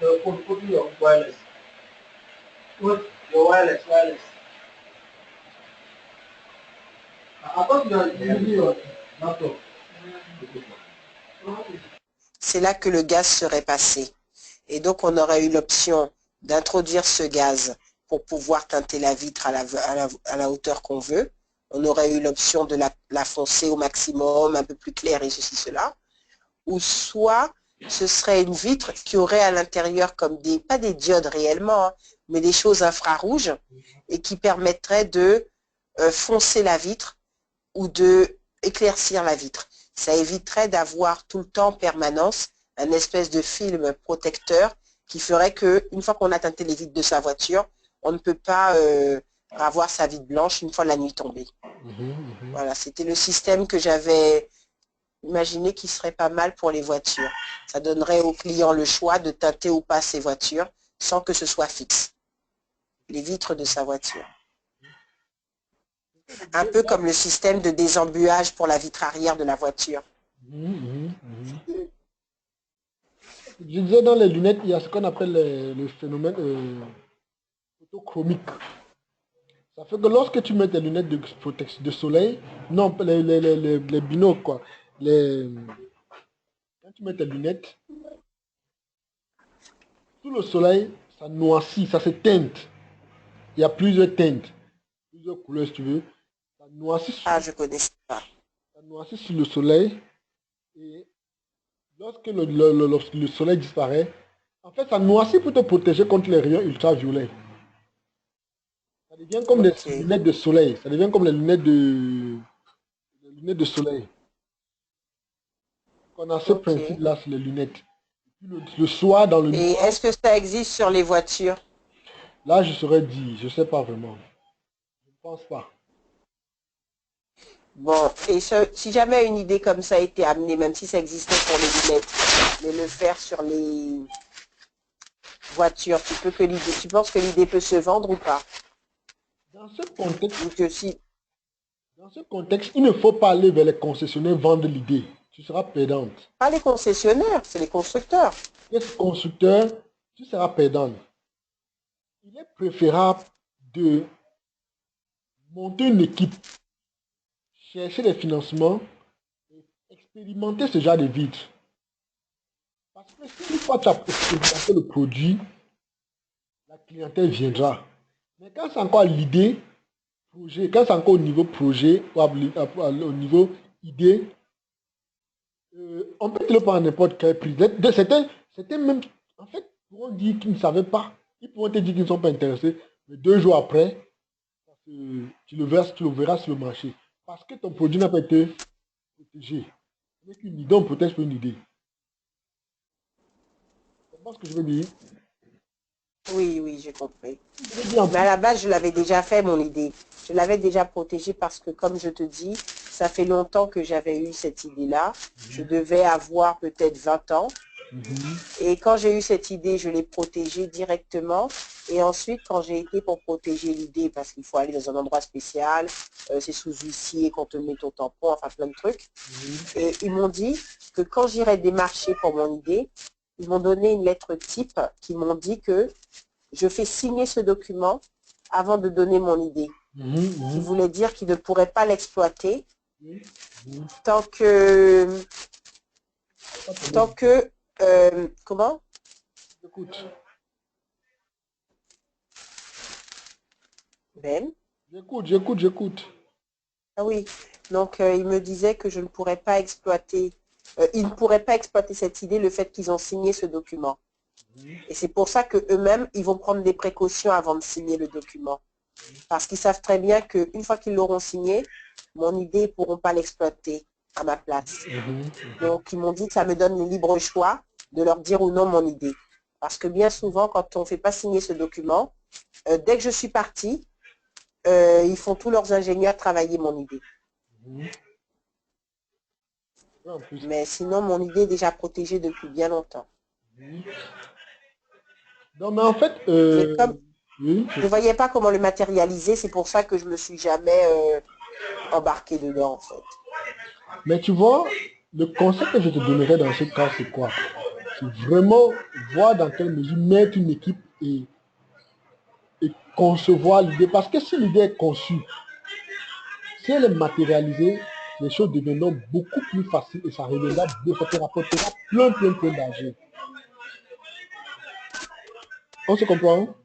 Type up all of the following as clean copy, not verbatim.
Put your wireless. Put your wireless. I thought you are using your laptop. C'est là que le gaz serait passé. Et donc, on aurait eu l'option d'introduire ce gaz pour pouvoir teinter la vitre à la hauteur qu'on veut. On aurait eu l'option de la foncer au maximum, un peu plus clair et ceci, cela. Ou soit, ce serait une vitre qui aurait à l'intérieur comme pas des diodes réellement, hein, mais des choses infrarouges et qui permettraient de foncer la vitre ou de éclaircir la vitre. Ça éviterait d'avoir tout le temps en permanence un espèce de film protecteur qui ferait qu'une fois qu'on a teinté les vitres de sa voiture, on ne peut pas avoir sa vitre blanche une fois la nuit tombée. Voilà, c'était le système que j'avais imaginé qui serait pas mal pour les voitures. Ça donnerait au client le choix de teinter ou pas ses voitures sans que ce soit fixe. Les vitres de sa voiture. Un peu comme le système de désembuage pour la vitre arrière de la voiture. Je disais, dans les lunettes, il y a ce qu'on appelle le phénomène photochromique. Ça fait que lorsque tu mets tes lunettes de protection de soleil, non, les binocles, quoi. Quand tu mets tes lunettes, sous le soleil, ça noircit, ça se teinte. Il y a plusieurs teintes, plusieurs couleurs, si tu veux. Ça noircit je connais pas. Ça noircit sur le soleil. Et lorsque le soleil disparaît, en fait, ça noircit pour te protéger contre les rayons ultraviolets. Ça devient comme des lunettes de soleil. Ça devient comme les lunettes de soleil. On a ce principe-là sur les lunettes. Le soir dans le noir. Et est-ce que ça existe sur les voitures? Là, je serais dit, je ne sais pas vraiment. Je ne pense pas. Bon, et si jamais une idée comme ça a été amenée, même si ça existait pour les lunettes, mais le faire sur les voitures, tu penses que l'idée peut se vendre ou pas? Dans ce contexte, ou que si... dans ce contexte, il ne faut pas aller vers les concessionnaires vendre l'idée. Tu seras perdante. Pas les concessionnaires, c'est les constructeurs. Les constructeurs, tu seras perdante. Il est préférable de monter une équipe, chercher des financements, et expérimenter ce genre de vitre. Parce que si une fois tu as expérimenté le produit, la clientèle viendra. Mais quand c'est encore l'idée, projet, quand c'est encore au niveau projet, ou au niveau idée, on peut te le prendre à n'importe quel prix. C'était même, en fait, ils pourront dire qu'ils ne savaient pas. Ils pourront te dire qu'ils ne sont pas intéressés. Mais 2 jours après, tu le verras sur le marché. Parce que ton produit n'a pas été protégé. Avec une idée, on protège pour une idée. Tu comprends ce que je veux dire? Oui, j'ai compris. Mais à la base, je l'avais déjà fait, mon idée. Je l'avais déjà protégée parce que, comme je te dis, ça fait longtemps que j'avais eu cette idée-là. Je devais avoir peut-être 20 ans. Et quand j'ai eu cette idée, je l'ai protégée directement. Et ensuite, quand j'ai été pour protéger l'idée, parce qu'il faut aller dans un endroit spécial, c'est sous huissier qu'on te met ton tampon, enfin plein de trucs. Et ils m'ont dit que quand j'irais démarcher pour mon idée, ils m'ont donné une lettre type qui m'ont dit que je fais signer ce document avant de donner mon idée. Qui voulait dire qu'ils ne pourraient pas l'exploiter tant que comment? Écoute. Ben? J'écoute. Ah oui, donc il me disait que je ne pourrais pas exploiter, ils ne pourraient pas exploiter cette idée, le fait qu'ils ont signé ce document. Et c'est pour ça qu'eux-mêmes, ils vont prendre des précautions avant de signer le document. Parce qu'ils savent très bien qu'une fois qu'ils l'auront signé, mon idée, ils ne pourront pas l'exploiter à ma place. Donc, ils m'ont dit que ça me donne le libre choix de leur dire ou non mon idée. Parce que bien souvent, quand on ne fait pas signer ce document, dès que je suis partie, ils font tous leurs ingénieurs travailler mon idée. Mais sinon, mon idée est déjà protégée depuis bien longtemps. Non, mais en fait, je ne voyais pas comment le matérialiser, c'est pour ça que je ne me suis jamais embarqué dedans, en fait. Mais tu vois, le conseil que je te donnerais dans ce cas, c'est quoi? c'est vraiment voir dans quelle mesure mettre une équipe et concevoir l'idée. Parce que si l'idée est conçue, si elle est matérialisée, les choses deviendront beaucoup plus faciles et ça reviendra, ça te rapportera plein d'argent. On se comprend? Hein?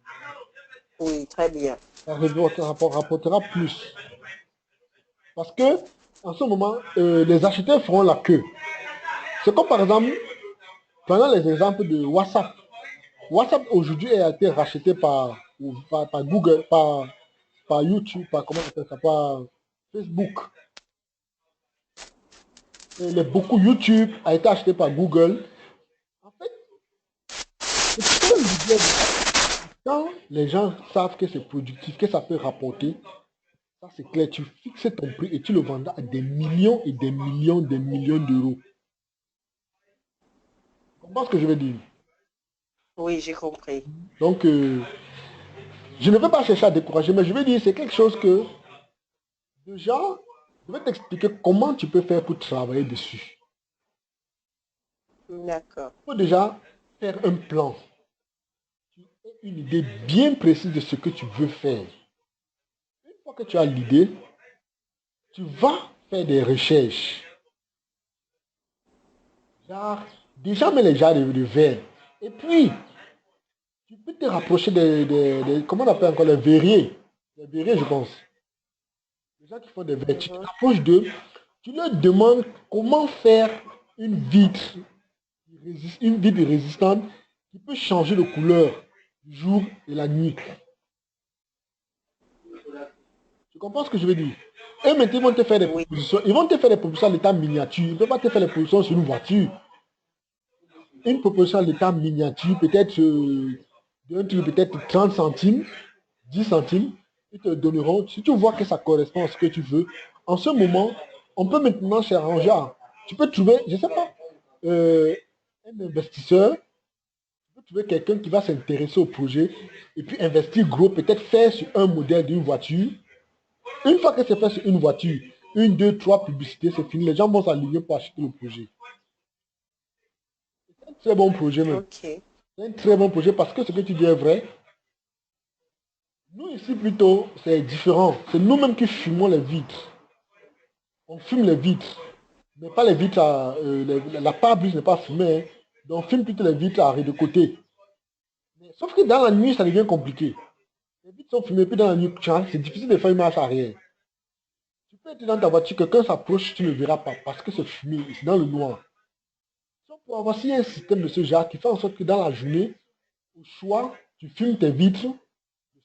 Oui, très bien. Ça rapportera plus. Parce que, en ce moment, les acheteurs feront la queue. C'est comme par exemple, prenons les exemples de WhatsApp. WhatsApp aujourd'hui a été racheté par Google, par YouTube, par comment on appelle ça, par Facebook. Et beaucoup YouTube a été acheté par Google. En fait, c'est comme l'idée de- quand les gens savent que c'est productif, que ça peut rapporter, ça c'est clair, tu fixes ton prix et tu le vendras à des millions et des millions d'euros. Tu comprends ce que je veux dire? Oui, j'ai compris. Donc, je ne veux pas chercher à décourager, mais je veux dire, c'est quelque chose que déjà, je vais t'expliquer comment tu peux faire pour travailler dessus. D'accord. Il faut déjà faire un plan, une idée bien précise de ce que tu veux faire. Une fois que tu as l'idée, tu vas faire des recherches. Genre, déjà, mets les genres de verre. Et puis, tu peux te rapprocher comment on appelle encore les verriers. Les verriers, je pense. Les gens qui font des verres, tu te Mhm. rapproches d'eux, tu leur demandes comment faire une vitre, une vitre résistante qui peut changer de couleur du jour et la nuit. Tu comprends ce que je veux dire? Et maintenant, ils vont te faire des Oui, propositions. Ils vont te faire des propositions à l'état miniature. Ils ne peuvent pas te faire des propositions sur une voiture. Une proposition à l'état miniature, peut-être d'un truc, peut-être 30 centimes, 10 centimes. Ils te donneront. Si tu vois que ça correspond à ce que tu veux, en ce moment, on peut maintenant s'arranger. Tu peux trouver, je ne sais pas, un investisseur, tu peux trouver quelqu'un qui va s'intéresser au projet et puis investir gros, peut-être faire sur un modèle d'une voiture. Une fois que c'est fait sur une voiture, une, deux, trois publicités, c'est fini. Les gens vont s'aligner pour acheter le projet. C'est un très bon projet même. ok. C'est un très bon projet parce que ce que tu dis est vrai. Nous ici plutôt, c'est différent. C'est nous-mêmes qui fumons les vitres. On fume les vitres. Mais pas les vitres la pare-brise n'est pas fumée. Hein. Donc on fume plutôt les vitres à de côté. Sauf que dans la nuit, ça devient compliqué. Les vitres sont fumées, puis dans la nuit, c'est difficile de faire une marche arrière. Tu peux être dans ta voiture, quelqu'un s'approche, tu ne le verras pas parce que c'est fumé, c'est dans le noir. Donc, pour avoir un système de ce genre qui fait en sorte que dans la journée, au choix, tu fumes tes vitres,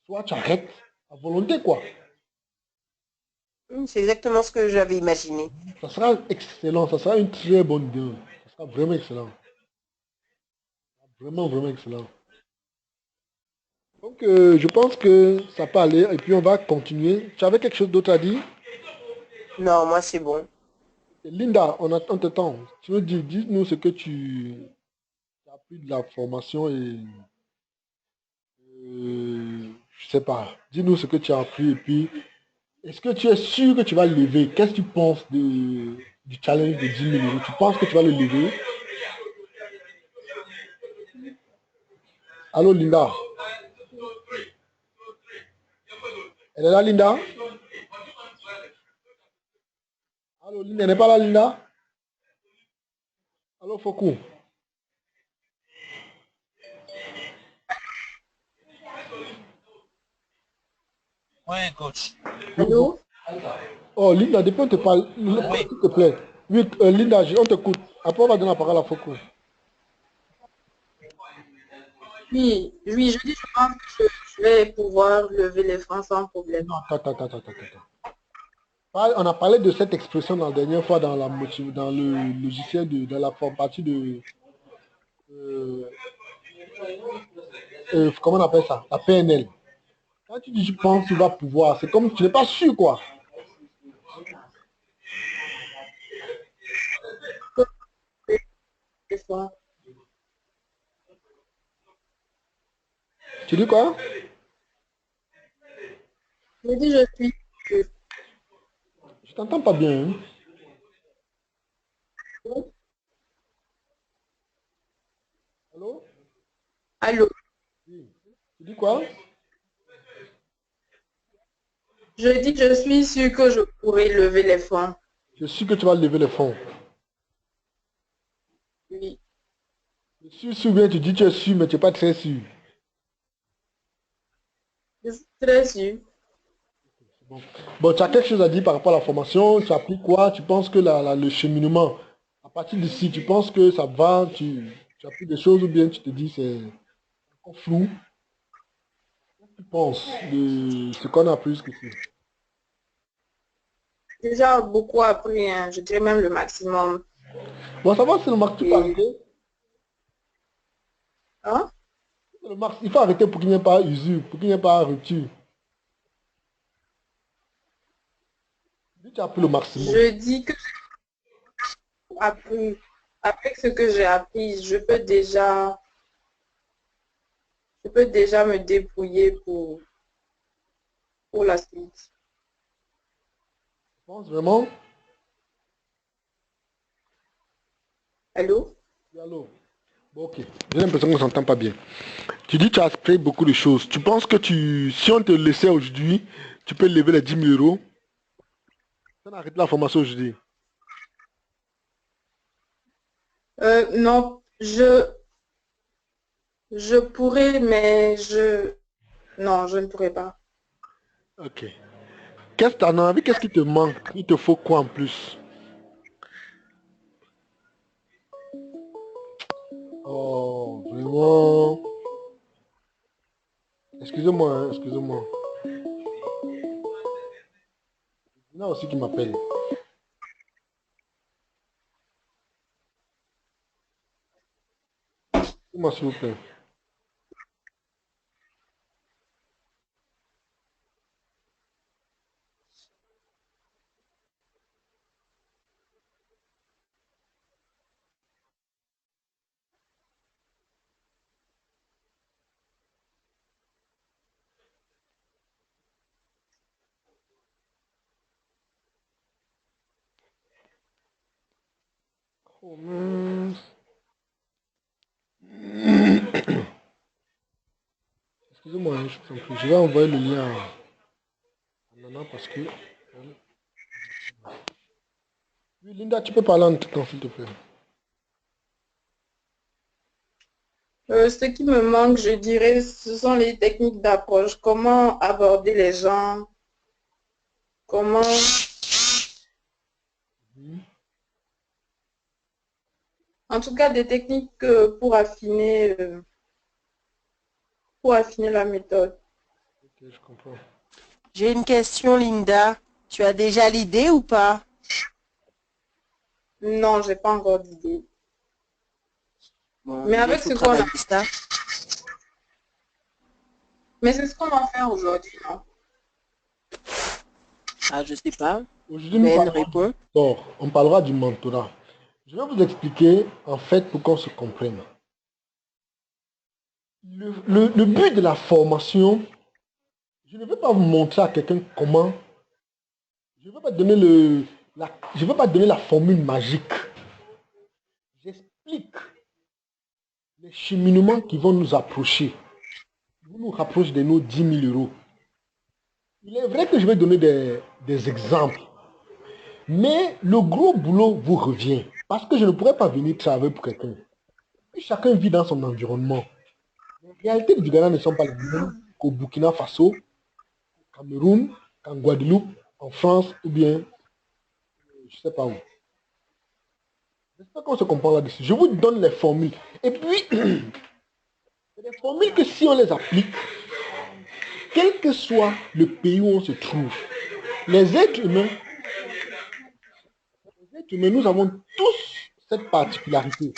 soit tu arrêtes à volonté, quoi. C'est exactement ce que j'avais imaginé. Ça sera excellent, ça sera une très bonne idée. Ça sera vraiment excellent. Vraiment excellent. Donc, je pense que ça peut aller et puis on va continuer. Tu avais quelque chose d'autre à dire? Non, moi c'est bon. Linda, on t'attend. Tu veux dire, dis-nous ce que tu as appris de la formation et je sais pas. Dis-nous ce que tu as appris et puis est-ce que tu es sûr que tu vas le lever? Qu'est-ce que tu penses du challenge de 10 000 euros? Tu penses que tu vas le lever? Allô, Linda? Elle est là, Linda? Allô, Linda, elle n'est pas là, Linda? Allô, Fokou? Ouais, coach. Oui, bon. Allô? Oh, Linda, depuis on te parle, Oui. s'il te plaît. Oui, Linda, on t'écoute. Après, on va donner la parole à Fokou. Oui, oui, je dis, je pense que je vais pouvoir lever les francs sans problème. Non, attends. On a parlé de cette expression la dernière fois dans dans le logiciel, dans la partie de, euh, comment on appelle ça? La PNL. Quand tu dis, je pense qu'il va pouvoir, c'est comme tu n'es pas sûr, quoi. Des fois. Tu dis quoi? Je dis, je suis sûre. Je t'entends pas bien. Hein. Allô? Oui. Tu dis quoi? Je dis, je suis sûre que je pourrai lever les fonds. Je suis que tu vas lever les fonds. Oui, Je suis sûr, bien, tu dis tu es sûr, mais tu n'es pas très sûr. je suis très sûre. Bon. Bon, tu as quelque chose à dire par rapport à la formation, tu appliques quoi? Tu penses que le cheminement, à partir d'ici, tu penses que ça va, tu appliques des choses ou bien tu te dis c'est encore flou? Tu penses de ce qu'on a appris jusqu'ici? Déjà beaucoup appris, hein, je dirais même le maximum. Bon, ça va, c'est le max, tu peux Et, arrêter. hein? C'est le max, il faut arrêter pour qu'il n'y ait pas usure, pour qu'il n'y ait pas rupture. Dis, tu as appris le maximum. Je dis que j'ai appris. Avec ce que j'ai appris, je peux déjà me débrouiller pour la suite. Je pense vraiment. Allô? Allô? Bon, ok. J'ai l'impression qu'on ne s'entend pas bien. Tu dis que tu as appris beaucoup de choses. Tu penses que si on te laissait aujourd'hui, tu peux lever les 10 000 euros? On arrête la formation aujourd'hui. Non, je pourrais, mais non, je ne pourrais pas. Ok. Qu'est-ce que tu as envie? Qu'est-ce qui te manque? Il te faut quoi en plus? Oh, vraiment. Excusez-moi, hein, excusez-moi. Il y en a aussi qui m'appelle. Dis-moi s'il vous plaît. Oh, mince. Excusez-moi, hein, je vous en prie. Je vais envoyer le lien à Nana parce que... Oui, Linda, tu peux parler en temps, s'il te plaît. Ce qui me manque, je dirais, ce sont les techniques d'approche. Comment aborder les gens, comment, Mhm. en tout cas, des techniques pour affiner la méthode. Ok, je comprends. J'ai une question, Linda. Tu as déjà l'idée ou pas? Non, j'ai pas encore d'idée. Bon, Mais il avec faut ce qu'on a, travailler ça. mais c'est ce qu'on va faire aujourd'hui, non? Ah, je sais pas. Aujourd'hui, nous Ben parlons du répond. mentor. On parlera du mentorat. Je vais vous expliquer, en fait, pour qu'on se comprenne. Le but de la formation, je ne veux pas vous montrer à quelqu'un comment. Je ne veux pas donner je veux pas donner la formule magique. J'explique les cheminements qui vont nous approcher, qui vont nous rapprocher de nos 10 000 euros. Il est vrai que je vais donner des exemples, mais le gros boulot vous revient. Parce que je ne pourrais pas venir travailler pour quelqu'un. Puis chacun vit dans son environnement. Les réalités du Ghana ne sont pas les mêmes qu'au Burkina Faso, au Cameroun, qu'en Guadeloupe, en France ou bien je ne sais pas où. J'espère qu'on se comprend là-dessus. Je vous donne les formules. Et puis, c'est des formules que si on les applique, quel que soit le pays où on se trouve, les êtres humains, nous avons tous cette particularité.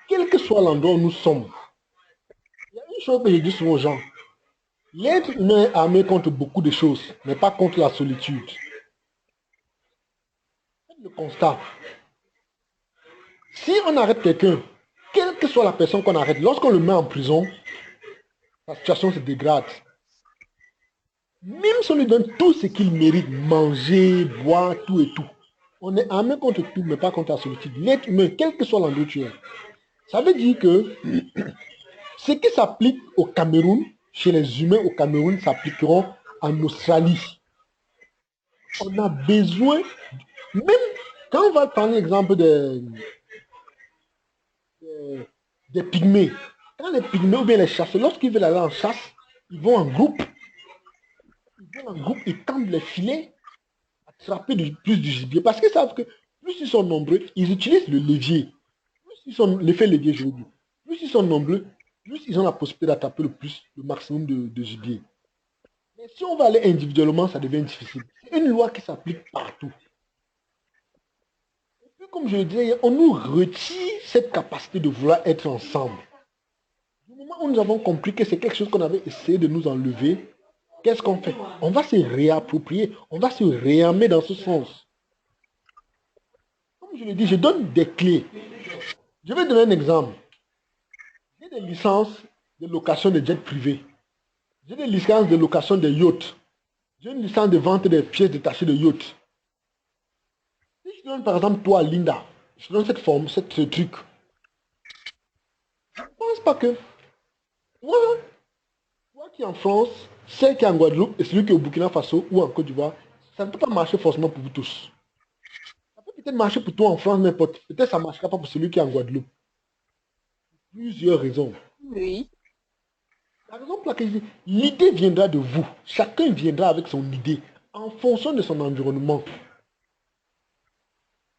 Quel que soit l'endroit où nous sommes, il y a une chose que je dis souvent aux gens. L'être humain est armé contre beaucoup de choses, mais pas contre la solitude. Faites le constat. Si on arrête quelqu'un, quelle que soit la personne qu'on arrête, lorsqu'on le met en prison, la situation se dégrade. Même si on lui donne tout ce qu'il mérite, manger, boire, tout et tout, on est armé contre tout, mais pas contre la solitude. L'être humain, quel que soit l'endroit où tu es. Ça veut dire que ce qui s'applique au Cameroun, chez les humains au Cameroun, s'appliqueront en Australie. On a besoin, même quand on va prendre l'exemple des pygmées, quand les pygmées ou bien les chasseurs, lorsqu'ils veulent aller en chasse, ils vont en groupe. Ils vont en groupe, ils tendent les filets, attraper plus du gibier. Parce qu'ils savent que plus ils sont nombreux, ils utilisent le levier. Plus ils sont, l'effet levier, je veux dire. Plus ils sont nombreux, plus ils ont la possibilité d'attraper le maximum de gibier. Mais si on va aller individuellement, ça devient difficile. C'est une loi qui s'applique partout. Et puis, comme je le disais, on nous retire cette capacité de vouloir être ensemble. Du moment où nous avons compris que c'est quelque chose qu'on avait essayé de nous enlever, qu'est-ce qu'on fait? On va se réapproprier, on va se réarmer dans ce sens. Comme je le dis, je donne des clés. Je vais donner un exemple. J'ai des licences de location de jets privés. J'ai des licences de location de yachts. J'ai une licence de vente des pièces détachées de yachts. Si je donne par exemple toi, Linda, je te donne cette forme, ce truc. Je ne pense pas que toi qui es en France, celle qui est en Guadeloupe et celui qui est au Burkina Faso ou en Côte d'Ivoire, ça ne peut pas marcher forcément pour vous tous. Ça peut peut-être marcher pour toi en France, mais peut-être ça ne marchera pas pour celui qui est en Guadeloupe. Plusieurs raisons. Oui. Par exemple, l'idée viendra de vous. Chacun viendra avec son idée en fonction de son environnement.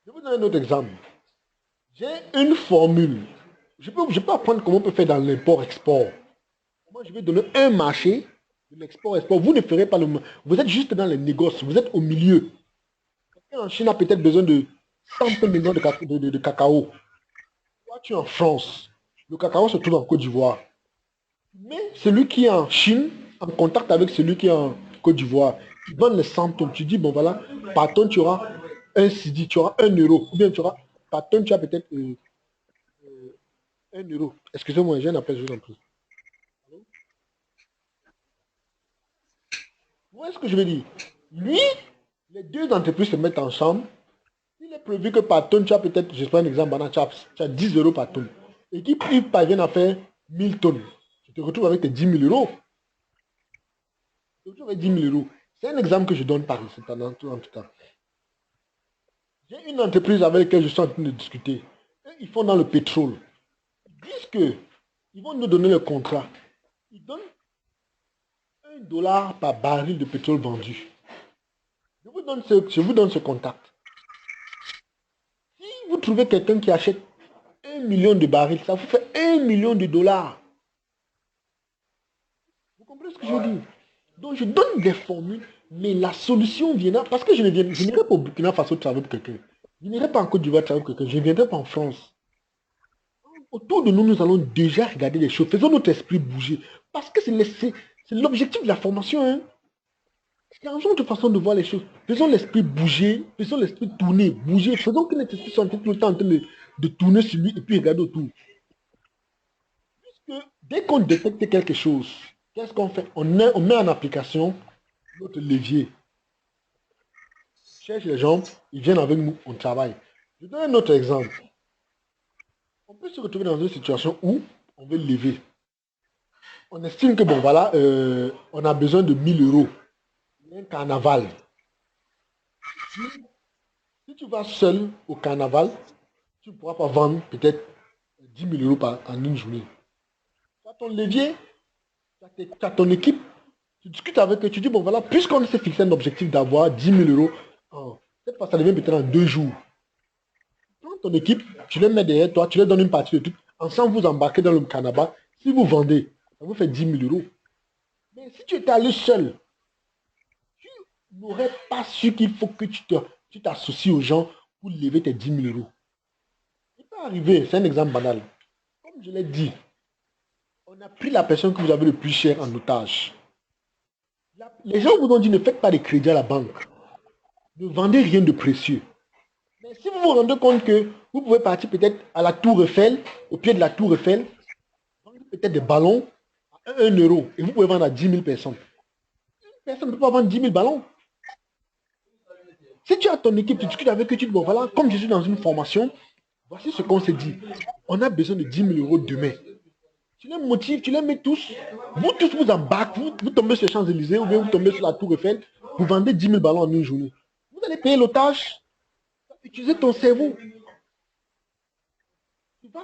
Je vais vous donner un autre exemple. J'ai une formule. Je peux apprendre comment on peut faire dans l'import-export. Moi, je vais donner un marché de l'export-export. Vous ne ferez pas le... Vous êtes juste dans les négoces. Vous êtes au milieu. Quelqu'un en Chine a peut-être besoin de 100 millions de cacao. Toi, tu es en France. Le cacao se trouve en Côte d'Ivoire. Mais celui qui est en Chine, en contact avec celui qui est en Côte d'Ivoire, il donne les 100 tonnes. Tu dis, bon voilà, par tonne, tu auras un CD, tu auras 1 euro. Ou bien tu auras, par tonne, tu as peut-être 1 euro. Excusez-moi, j'ai un appel, je vous en prie. Vous voyez ce que je veux dire? Lui, les deux entreprises se mettent ensemble. Il est prévu que par tonne, tu as peut-être, je prends un exemple, tu as 10 euros par tonne. Et qu'ils parviennent à faire 1000 tonnes. Tu te retrouves avec tes 10 000 euros. Tu te retrouves avec 10 000 euros. C'est un exemple que je donne par ici, en tout cas. J'ai une entreprise avec laquelle je suis en train de discuter. Eux, ils font dans le pétrole. Ils disent qu'ils vont nous donner le contrat. Ils donnent $1 par baril de pétrole vendu. Je vous donne ce contact. Si vous trouvez quelqu'un qui achète 1 million de barils, ça vous fait 1 million de dollars. Vous comprenez ce que je veux dire? Donc je donne des formules, mais la solution viendra, parce que je n'irai pas au Burkina Faso travailler pour quelqu'un. Je n'irai pas en Côte d'Ivoire travailler pour quelqu'un. Je ne viendrai pas en France. Autour de nous, nous allons déjà regarder les choses. Faisons notre esprit bouger. Parce que c'est l'objectif de la formation. Hein. Changeons de façon de voir les choses. Faisons l'esprit bouger, faisons l'esprit tourner, bouger. Faisons que notre esprit soit tout le temps en train de tourner sur lui et puis regarder autour. Puisque dès qu'on détecte quelque chose, qu'est-ce qu'on fait? On met en application notre levier. On cherche les gens, ils viennent avec nous, on travaille. Je donne un autre exemple. On peut se retrouver dans une situation où on veut lever. On estime que, bon, voilà, on a besoin de 1000 euros. Il y a un carnaval. Si tu vas seul au carnaval, tu ne pourras pas vendre peut-être 10 000 euros en une journée. Tu as ton levier, tu as ton équipe, tu discutes avec eux, tu dis, bon voilà, puisqu'on s'est fixé un objectif d'avoir 10 000 euros, cette fois ça devient peut-être en 2 jours. Tu prends ton équipe, tu les mets derrière toi, tu leur donnes une partie de tout, ensemble vous embarquez dans le carnaval, si vous vendez, ça vous fait 10 000 euros. Mais si tu étais allé seul, tu n'aurais pas su qu'il faut que tu t'associes aux gens pour lever tes 10 000 euros. Il peut arriver, c'est un exemple banal. Comme je l'ai dit, on a pris la personne que vous avez le plus cher en otage. Les gens vous ont dit ne faites pas de crédit à la banque. Ne vendez rien de précieux. Mais si vous vous rendez compte que vous pouvez partir peut-être à la Tour Eiffel, au pied de la Tour Eiffel, vendre peut-être des ballons à 1 euro et vous pouvez vendre à 10 000 personnes. Une personne ne peut pas vendre 10 000 ballons. Si tu as ton équipe, tu discutes avec eux, tu dis bon voilà, comme je suis dans une formation, voici ce qu'on s'est dit. On a besoin de 10 000 euros demain. Tu les motives, tu les mets tous. Vous tous vous embarquez, vous tombez sur les Champs-Élysées ou bien vous tombez sur la Tour Eiffel, vous vendez 10 000 ballons en une journée. Vous allez payer l'otage, utiliser ton cerveau.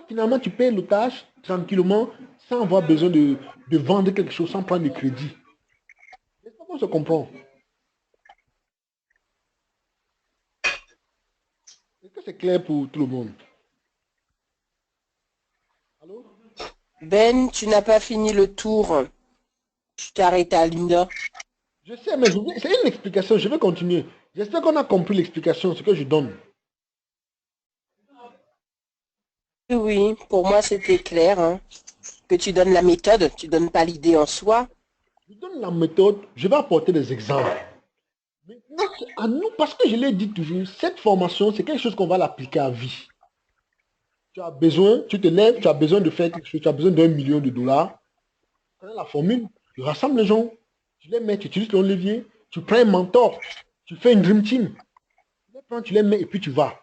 Finalement, tu payes l'otage tranquillement sans avoir besoin de vendre quelque chose, sans prendre de crédit. Est-ce qu'on se comprend? Est-ce que c'est clair pour tout le monde? Allô? Ben, tu n'as pas fini le tour. Tu t'arrêtes à Linda. Je sais, mais c'est une explication. Je vais continuer. J'espère qu'on a compris l'explication, ce que je donne. Oui, pour moi, c'était clair. Hein, que tu donnes la méthode, tu donnes pas l'idée en soi. Je donne la méthode, je vais apporter des exemples. Maintenant, c'est à nous, parce que je l'ai dit toujours, cette formation, c'est quelque chose qu'on va l'appliquer à vie. Tu as besoin, tu te lèves, tu as besoin de faire quelque chose, tu as besoin d'1 million de dollars. Tu connais la formule, tu rassembles les gens, tu les mets, tu utilises ton levier, tu prends un mentor, tu fais une dream team. Tu les prends, tu les mets et puis tu vas.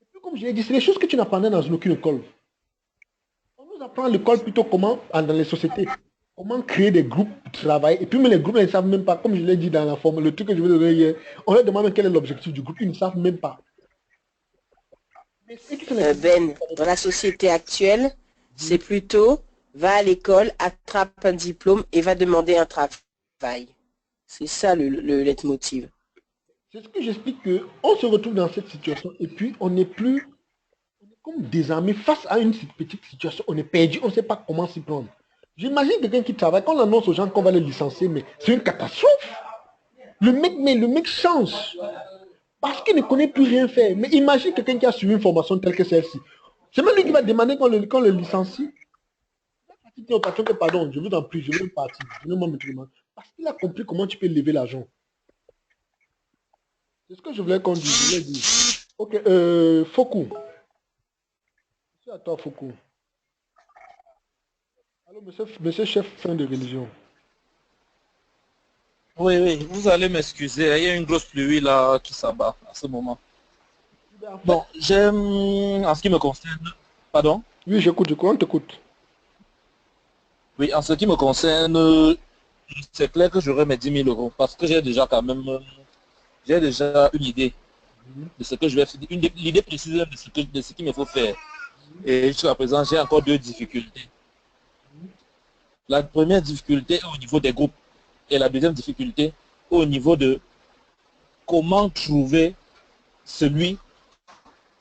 Et puis, comme je l'ai dit, c'est des choses que tu n'apprends dans aucune école. On nous apprend à l'école plutôt comment, dans les sociétés, comment créer des groupes de travail. Et puis, mais les groupes, ils ne savent même pas, comme je l'ai dit dans la formule, le truc que je vous donner hier, on leur demande quel est l'objectif du groupe, ils ne savent même pas. Mais ceux qui sont les- Ben, dans la société actuelle, c'est plutôt va à l'école, attrape un diplôme et va demander un travail. C'est ça le leitmotiv. C'est ce que j'explique que on se retrouve dans cette situation et puis on n'est plus comme désarmé face à une petite situation. On est perdu, on ne sait pas comment s'y prendre. J'imagine quelqu'un qui travaille, quand on annonce aux gens qu'on va les licencier, mais c'est une catastrophe. Le mec change parce qu'il ne connaît plus rien faire. Mais imagine quelqu'un qui a suivi une formation telle que celle-ci. C'est même lui qui va demander qu'on le licencie. Il dit au patron que pardon, je vous en prie, je veux partir. Je veux me demander. Parce qu'il a compris comment tu peux lever l'argent. C'est ce que je voulais qu'on dise. Je l'ai dit. Ok, Fokou. C'est à toi, Fokou. Allô, monsieur chef fin de religion. Oui, oui, vous allez m'excuser, il y a une grosse pluie là qui s'abat à ce moment. En fait, Bon, j'aime, en ce qui me concerne, pardon? oui, j'écoute, on t'écoute. Oui, en ce qui me concerne, c'est clair que j'aurai mes 10 000 euros parce que j'ai déjà quand même, j'ai déjà une idée de ce que je vais faire, l'idée précise de ce qu'il me faut faire. Et jusqu'à présent, j'ai encore deux difficultés. La première difficulté est au niveau des groupes et la deuxième difficulté au niveau de comment trouver celui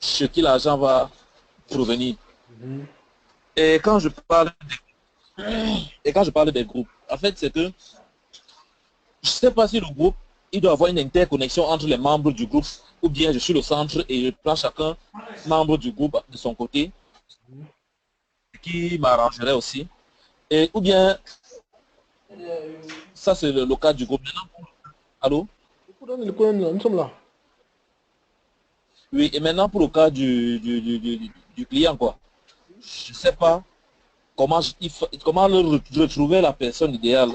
chez qui l'argent va provenir. Et quand je parle des groupes, en fait, c'est que je ne sais pas si le groupe, il doit avoir une interconnexion entre les membres du groupe, ou bien je suis le centre et je prends chacun membre du groupe de son côté, qui m'arrangerait aussi. Et, ou bien, ça c'est le cas du groupe. Maintenant, allô? Nous sommes là. Oui, et maintenant pour le cas du client, quoi. Je ne sais pas comment, comment retrouver la personne idéale.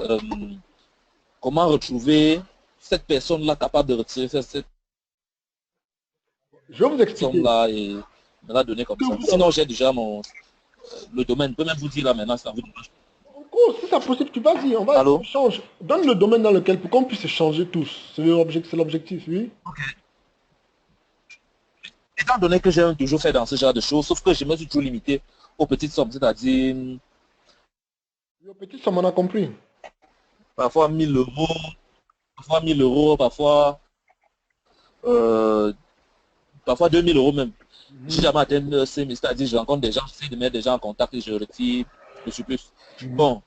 Comment retrouver cette personne-là capable de retirer cette Je vais vous expliquer. somme-là et me la donner comme ça. Sinon, j'ai déjà le domaine. Je peux même vous dire là maintenant, ça vous dérange. Oh, si c'est possible, tu vas-y, on va Allô? changer. Donne le domaine dans lequel, pour qu'on puisse échanger tous. C'est l'objectif, oui. Ok. Étant donné que j'ai toujours fait dans ce genre de choses, sauf que je me suis toujours limité aux petites sommes, c'est-à-dire Le petit, ça m'en a compris. parfois 1000 euros, parfois 1000 euros, parfois, parfois 2000 euros même. Si jamais atteint ces 1000, c'est-à-dire je rencontre des gens, j'essaie de mettre des gens en contact et je retire le surplus. Bon,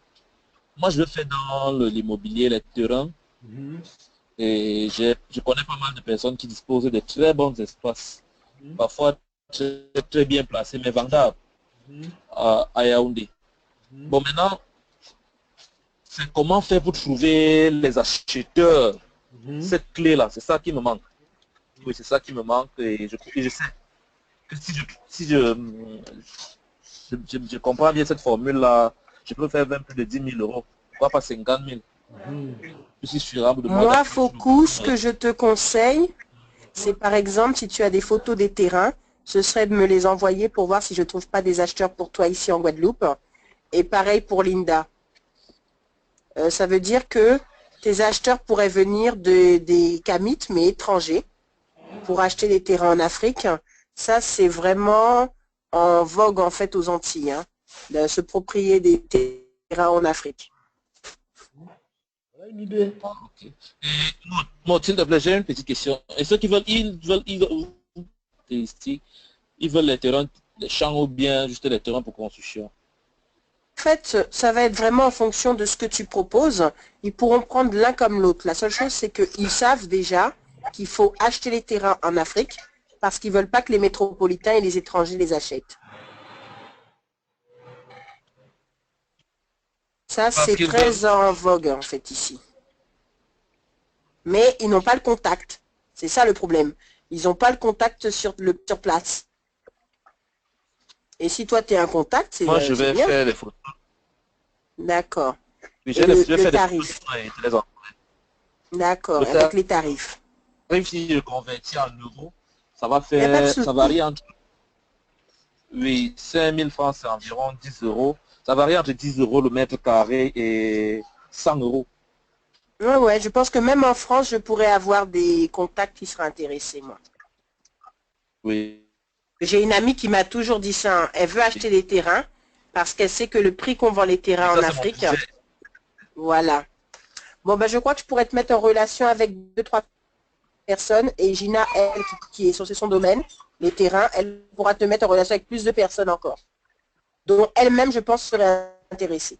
moi je le fais dans l'immobilier, les terrains, et je connais pas mal de personnes qui disposent de très bons espaces, parfois très, très bien placés, mais vendables à Yaoundé. Bon, maintenant, c'est comment faire pour trouver les acheteurs. Cette clé-là, c'est ça qui me manque. Oui, c'est ça qui me manque et je sais que je comprends bien cette formule-là, je peux faire même plus de 10 000 euros. Pourquoi pas 50 000? Je suis sûr de Moi, Focus, ce que je te conseille, c'est par exemple, si tu as des photos des terrains, ce serait de me les envoyer pour voir si je ne trouve pas des acheteurs pour toi ici en Guadeloupe. Et pareil pour Linda. Ça veut dire que tes acheteurs pourraient venir des Kamites, mais étrangers, pour acheter des terrains en Afrique. Ça, c'est vraiment en vogue, en fait, aux Antilles, hein, de se proprier des terrains en Afrique. Voilà une idée. Ok. Et bon, s'il te plaît, j'ai une petite question. Et ceux qui veulent, ils veulent les terrains, les champs ou bien juste les terrains pour construction? En fait, ça va être vraiment en fonction de ce que tu proposes. Ils pourront prendre l'un comme l'autre. La seule chose, c'est qu'ils savent déjà qu'il faut acheter les terrains en Afrique parce qu'ils ne veulent pas que les métropolitains et les étrangers les achètent. Ça, Parce c'est qu'ils veulent. très en vogue, en fait, ici. Mais ils n'ont pas le contact. C'est ça le problème. Ils n'ont pas le contact sur place. Et si toi, tu es un contact, Moi, je c'est vais bien. faire les photos. D'accord. Oui, Et je vais le faire des tarif. photos et te les envoyer. D'accord. Le Avec les tarifs. tarif, si je convertis en euros, ça va Il n'y a pas de faire, ça souci. varie entre, oui, 5000 francs, c'est environ 10 euros. Ça varie entre 10 euros le mètre carré et 100 euros. Ouais, je pense que même en France, je pourrais avoir des contacts qui seraient intéressés, moi. Oui. J'ai une amie qui m'a toujours dit ça, hein. Elle veut acheter des terrains parce qu'elle sait que le prix qu'on vend les Et terrains en ça, c'est mon Afrique, projet. voilà. Bon, ben, je crois que je pourrais te mettre en relation avec 2, 3 personnes et Gina, elle, qui est sur son domaine, les terrains, elle pourra te mettre en relation avec plus de personnes encore. Donc, elle-même, je pense, serait intéressée.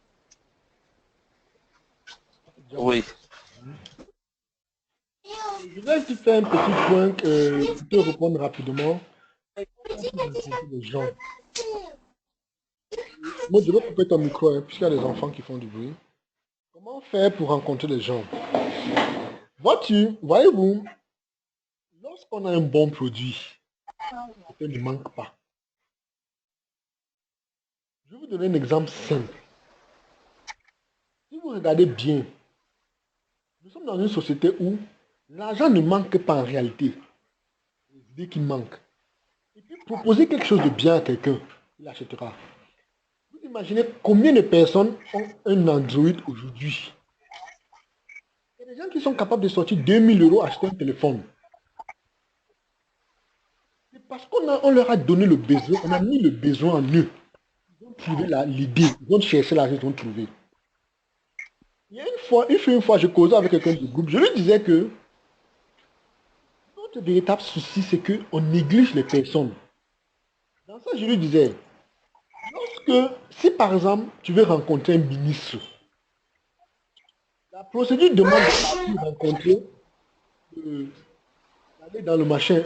Oui. Je vais te faire un petit point pour te répondre rapidement. Comment rencontrer les gens? Moi, je vais couper ton micro, hein, puisqu'il y a des enfants qui font du bruit. Comment faire pour rencontrer les gens? Voyez-vous, lorsqu'on a un bon produit, il ne manque pas. Je vais vous donner un exemple simple. Si vous regardez bien, nous sommes dans une société où l'argent ne manque pas en réalité. Les idées qui manquent. Et puis proposer quelque chose de bien à quelqu'un, il achètera. Vous imaginez combien de personnes ont un Android aujourd'hui? Il y a des gens qui sont capables de sortir 2000 euros acheter un téléphone. C'est parce on leur a donné le besoin, on a mis le besoin en eux. Ils ont trouvé l'idée, ils vont chercher l'argent, ils vont trouver. Il y a une fois, je causais avec quelqu'un du groupe, je lui disais que notre véritable souci, c'est qu'on néglige les personnes. Dans ça, je lui disais, si par exemple, tu veux rencontrer un ministre, la procédure demande de partir rencontrer, euh, aller dans le machin,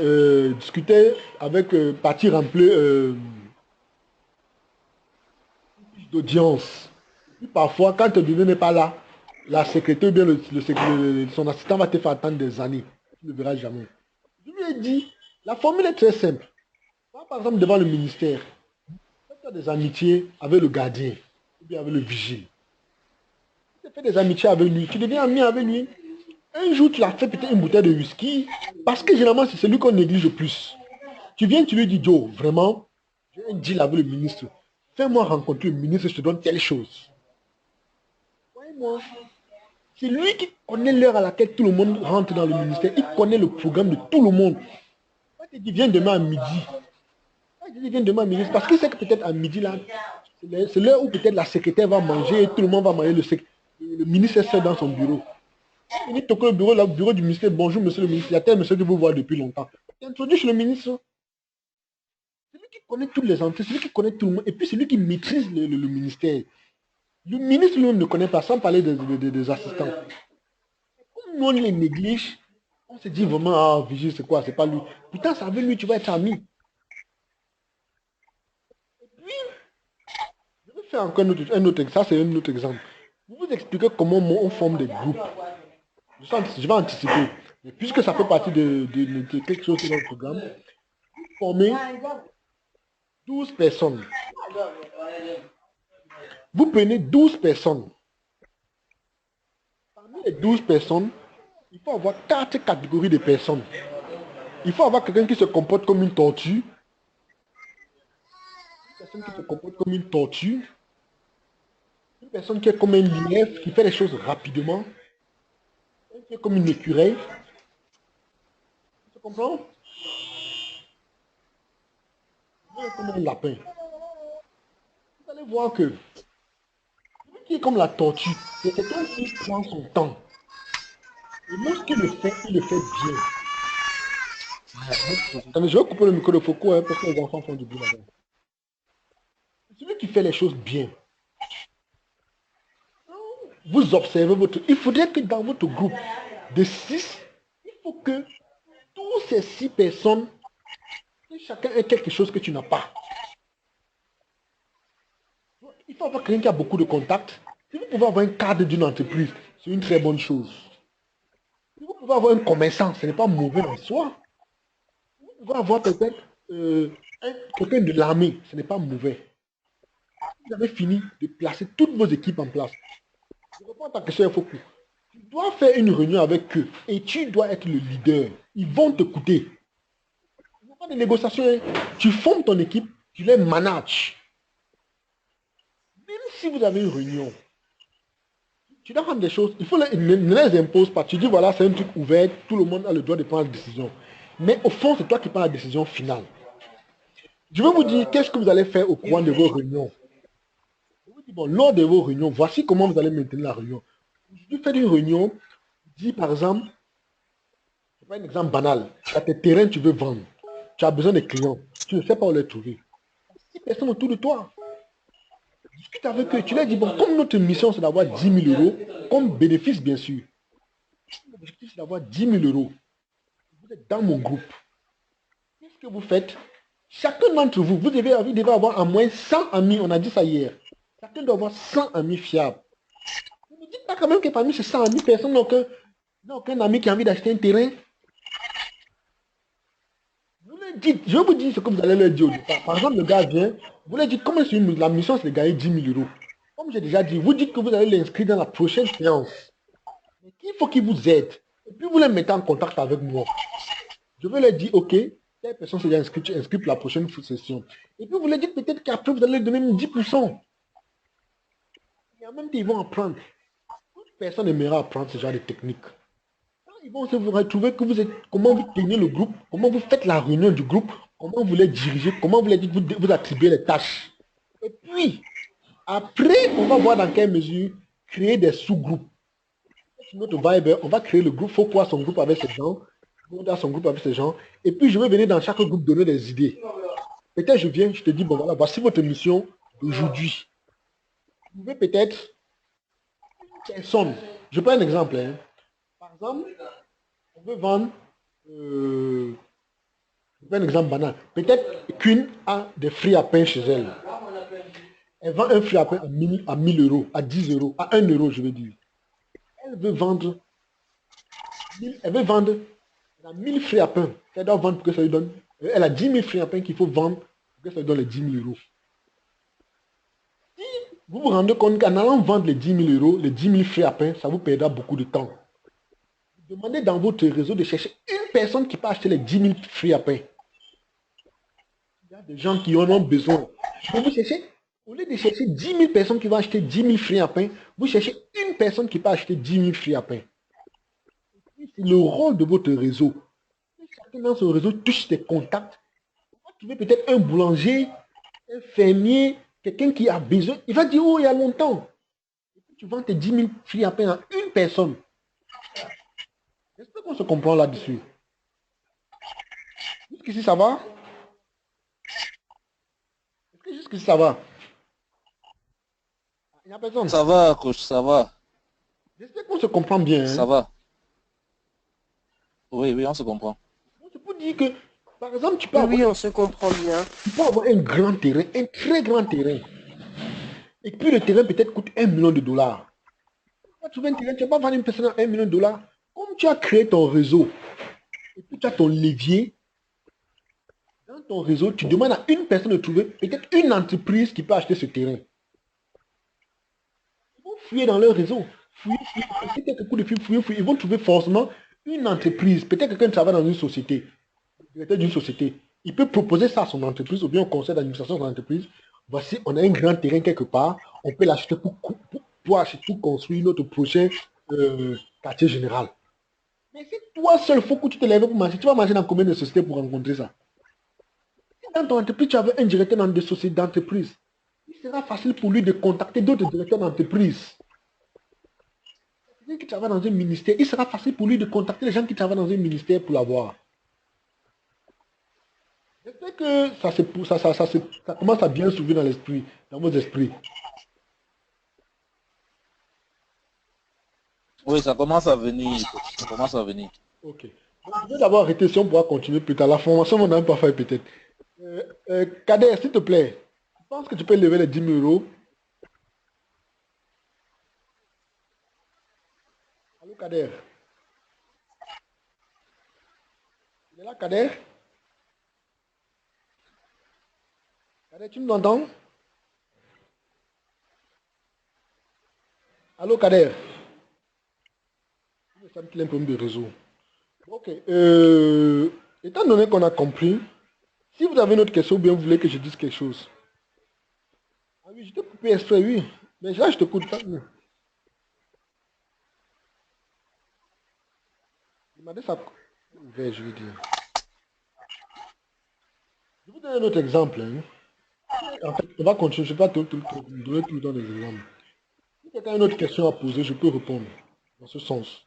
discuter avec, partir remplir d'audience. Puis parfois, quand le bébé n'est pas là, la secrétaire ou bien son assistant va te faire attendre des années. Tu ne le verras jamais. Je lui ai dit, la formule est très simple. Va par exemple devant le ministère. Fais des amitiés avec le gardien ou bien avec le vigile. Tu fais des amitiés avec lui, tu deviens ami avec lui. Un jour, tu as fait peut-être une bouteille de whisky, parce que généralement, c'est celui qu'on néglige le plus. Tu viens, tu lui dis, Joe, vraiment, j'ai un deal avec le ministre. Fais-moi rencontrer le ministre, je te donne telle chose. Voyez-moi, c'est lui qui connaît l'heure à laquelle tout le monde rentre dans le ministère. Il connaît le programme de tout le monde. Il vient demain à midi. Il vient demain à midi, parce qu'il sait que peut-être à midi, là, c'est l'heure où peut-être la secrétaire va manger et tout le monde va manger. Le ministre est seul dans son bureau. Il toque le bureau du ministère. Bonjour, monsieur le ministre. Il y a tel monsieur que vous voyez depuis longtemps. Tu introduis chez le ministre. C'est lui qui connaît toutes les entrées, c'est lui qui connaît tout le monde. Et puis c'est lui qui maîtrise le ministère. Le ministre lui-même ne connaît pas, sans parler des assistants. Comme nous, on les néglige, on se dit vraiment, ah, Vigile, c'est quoi? C'est pas lui. Pourtant, c'est avec lui, tu vas être ami. Et puis, je vais faire encore un autre exemple. Ça, c'est un autre exemple. Je vais vous expliquer comment on forme des groupes. Je vais anticiper. Mais puisque ça fait partie de quelque chose dans le programme, former 12 personnes. Vous prenez 12 personnes. Parmi les 12 personnes, il faut avoir 4 catégories de personnes. Il faut avoir quelqu'un qui se comporte comme une tortue. Une personne qui se comporte comme une tortue. personne qui est comme un lièvre, qui fait les choses rapidement, qui est comme une écureuil. Tu comprends? Comme un lapin. Vous allez voir que celui qui est comme la tortue, c'est quelqu'un qui prend son temps. Et lorsqu'il le fait, il le fait bien. Attendez, je vais couper le micro de Foucault parce que les enfants font du bruit là-bas. Celui qui fait les choses bien. Vous observez votre... Il faudrait que dans votre groupe de 6, il faut que tous ces 6 personnes, que chacun ait quelque chose que tu n'as pas. Il faut avoir quelqu'un qui a beaucoup de contacts. Si vous pouvez avoir un cadre d'une entreprise, c'est une très bonne chose. Si vous pouvez avoir un commerçant, ce n'est pas mauvais en soi. Si vous pouvez avoir peut-être quelqu'un de l'armée, ce n'est pas mauvais. Vous avez fini de placer toutes vos équipes en place. Je réponds à ta question, il faut que tu dois faire une réunion avec eux et tu dois être le leader. Ils vont te coûter. Il n'y a pas de négociation. Hein. Tu formes ton équipe, tu les manages. Même si vous avez une réunion, tu dois prendre des choses. Il faut ne les impose pas. Tu dis voilà, c'est un truc ouvert, tout le monde a le droit de prendre la décision. Mais au fond, c'est toi qui prends la décision finale. Je vais vous dire qu'est-ce que vous allez faire au cours de vos réunions. Je vous dis, bon, lors de vos réunions, voici comment vous allez maintenir la réunion. Aujourd'hui, faites une réunion, dis par exemple, je prends un exemple banal. Tu as tes terrains, tu veux vendre. Tu as besoin de clients. Tu ne sais pas où les trouver. 6 personnes autour de toi. Discute avec eux. Tu leur dis, bon, comme notre mission, c'est d'avoir 10 000 euros, comme bénéfice, bien sûr. L'objectif, c'est d'avoir 10 000 euros. Vous êtes dans mon groupe. Qu'est-ce que vous faites? Chacun d'entre vous, vous devez avoir au moins 100 amis. On a dit ça hier. Chacun doit avoir 100 amis fiables. Ne me dites pas quand même que parmi ces 100 amis, personne n'a aucun ami qui a envie d'acheter un terrain. Vous leur dites, je vais vous dire ce que vous allez leur dire au départ. Par exemple, le gars vient, vous leur dites, comment la mission, c'est de gagner 10 000 euros. Comme j'ai déjà dit, vous dites que vous allez l'inscrire dans la prochaine séance. Mais il faut qu'il vous aide. Et puis vous les mettez en contact avec moi. Je vais leur dire, ok, telle personne s'est déjà inscrite, tu inscris pour la prochaine session. Et puis vous leur dites peut-être qu'après, vous allez leur donner même 10%. Et en même temps, ils vont apprendre. Toute personne aimera apprendre ce genre de technique. Ils vont se vous retrouver que vous êtes, comment vous tenez le groupe, comment vous faites la réunion du groupe, comment vous les dirigez, comment vous les dites, vous attribuez les tâches. Et puis, après, on va voir dans quelle mesure créer des sous-groupes. Sur notre Viber, on va créer le groupe, faut quoi son groupe avec ces gens, on a son groupe avec ces gens, et puis je vais venir dans chaque groupe donner des idées. Peut-être je viens, je te dis, bon voilà, voici votre mission d'aujourd'hui. Vous pouvez peut-être une personne, je prends un exemple, hein. Par exemple, on veut vendre, je prends un exemple banal, peut-être qu'une a des fruits à pain chez elle. Elle vend un fruit à pain à 1000 euros, à 10 euros, à 1 euro, je veux dire. Elle veut vendre 1000 fruits à pain. Elle doit vendre pour que ça lui donne. Elle a 10 000 fruits à pain qu'il faut vendre pour que ça lui donne les 10 000 euros. Si vous vous rendez compte qu'en allant vendre les 10 000 euros, les 10 000 fruits à pain, ça vous perdra beaucoup de temps. Demandez dans votre réseau de chercher une personne qui peut acheter les 10 000 fruits à pain. Il y a des gens qui en ont besoin. Vous cherchez, au lieu de chercher 10 000 personnes qui vont acheter 10 000 fruits à pain, vous cherchez une personne qui peut acheter 10 000 fruits à pain. C'est le rôle de votre réseau. Si chacun dans ce réseau touche ses contacts, vous trouvez peut-être un boulanger, un fermier, quelqu'un qui a besoin. Il va dire, oh, il y a longtemps. Et puis tu vends tes 10 000 fruits à pain à une personne. J'espère qu'on se comprend là-dessus. Jusqu'ici, ça va? Est-ce que jusqu'ici, ça va? Il n'y a personne. Ça va, coach, ça va. J'espère qu'on se comprend bien. Hein? Ça va. Oui, on se comprend. C'est pour dire que, par exemple, tu peux Oui, on se comprend bien. Tu peux avoir un grand terrain, un très grand terrain. Et puis le terrain peut-être coûte 1 million de dollars. Tu vas trouver un terrain, tu ne vas pas vendre une personne à 1 million de dollars. Comme tu as créé ton réseau, et puis tu as ton levier, dans ton réseau, tu demandes à une personne de trouver peut-être une entreprise qui peut acheter ce terrain. Ils vont fouiller dans leur réseau. Fouiller. Si quelques coups de fil, fouiller. Ils vont trouver forcément une entreprise. Peut-être quelqu'un travaille dans une société. Directeur d'une société. Il peut proposer ça à son entreprise ou bien au conseil d'administration de son entreprise. Voici, on a un grand terrain quelque part. on peut l'acheter pour acheter, pour construire notre prochain quartier général. Mais si toi seul, faut que tu te lèves pour marcher, tu vas marcher dans combien de sociétés pour rencontrer ça? Si dans ton entreprise, tu avais un directeur dans des sociétés d'entreprise, il sera facile pour lui de contacter d'autres directeurs d'entreprise. Si tu travailles dans un ministère, il sera facile pour lui de contacter les gens qui travaillent dans un ministère pour l'avoir. Je sais que ça commence à bien s'ouvrir dans l'esprit, dans vos esprits. Oui, ça commence à venir. Ça commence à venir. Ok. Donc, je vais d'abord arrêter si on pourra continuer plus tard. La formation, on n'a même pas fait peut-être. Kader, s'il te plaît, je pense que tu peux lever les 10 000 euros. Allô, Kader? Il est là, Kader? Kader, tu nous entends? Allô, Kader? Il me semble qu'il y a un problème de réseau. Ok. Étant donné qu'on a compris, si vous avez une autre question ou bien vous voulez que je dise quelque chose. Ah oui, je t'ai coupé exprès, oui. Mais là, je te coupe pas. Il m'a dit ça. Je vais dire. Je vais vous donner un autre exemple. Hein. En fait, on va continuer. Je ne vais pas donner tout le temps des exemples. Si quelqu'un a une autre question à poser, je peux répondre dans ce sens.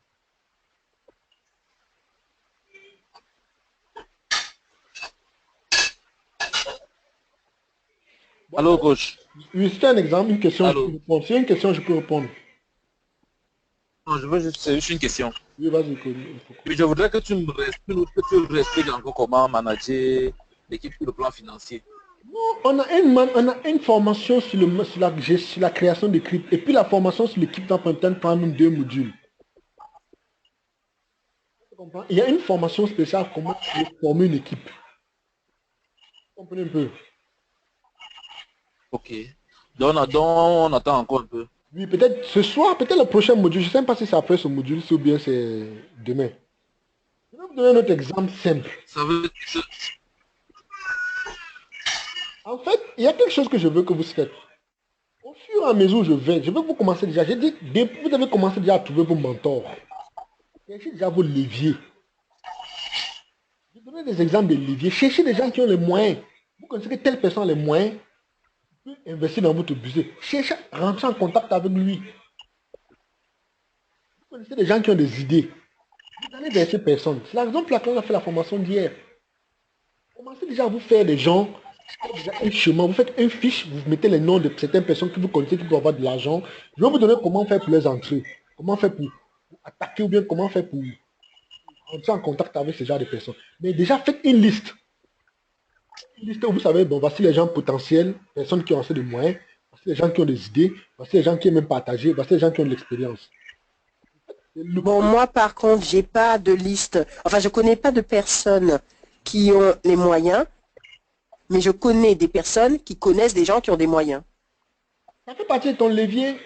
Bon, Allô, coach. oui, c'est un exemple, une question, je Allô. peux répondre. Si y a une question, je peux répondre. Non, je veux juste, c'est juste une question. Oui, vas-y, Oui, je voudrais que tu me que tu expliques encore comment manager l'équipe sur le plan financier. on a une formation sur la création de crypto et puis la formation sur l'équipe dans prendre 2 modules. Il y a une formation spéciale comment former une équipe. Vous comprenez un peu? Ok. Donc, on attend encore un peu. Oui, peut-être ce soir, peut-être le prochain module. Je ne sais pas si c'est après ce module, ou bien c'est demain. Je vais vous donner un autre exemple simple. Ça veut dire que En fait, il y a quelque chose que je veux que vous faites. Au fur et à mesure où je vais que vous commencer déjà. J'ai dit, vous avez commencé déjà à trouver vos mentors. Cherchez déjà vos leviers. Je vais donner des exemples de leviers. Cherchez des gens qui ont les moyens. Vous connaissez que telle personne a les moyens, peut investir dans votre budget. Cherchez à rentrer en contact avec lui. Vous connaissez des gens qui ont des idées. Vous allez vers ces personnes. C'est la raison pour laquelle on a fait la formation d'hier. Commencez déjà à vous faire des gens, déjà un chemin. Vous faites un fiche, vous mettez les noms de certaines personnes que vous connaissez qui peuvent avoir de l'argent. Je vais vous donner comment faire pour les entrer. Comment faire pour attaquer ou bien comment faire pour entrer en contact avec ce genre de personnes. Mais déjà, faites une liste. Une liste où vous savez, bon, voici les gens potentiels, personnes qui ont assez de moyens, voici les gens qui ont des idées, voici les gens qui aiment même partager, voici les gens qui ont de l'expérience. Bon, moi, par contre, j'ai pas de liste. Enfin, je connais pas de personnes qui ont les moyens, mais je connais des personnes qui connaissent des gens qui ont des moyens. Ça fait partie de ton levier.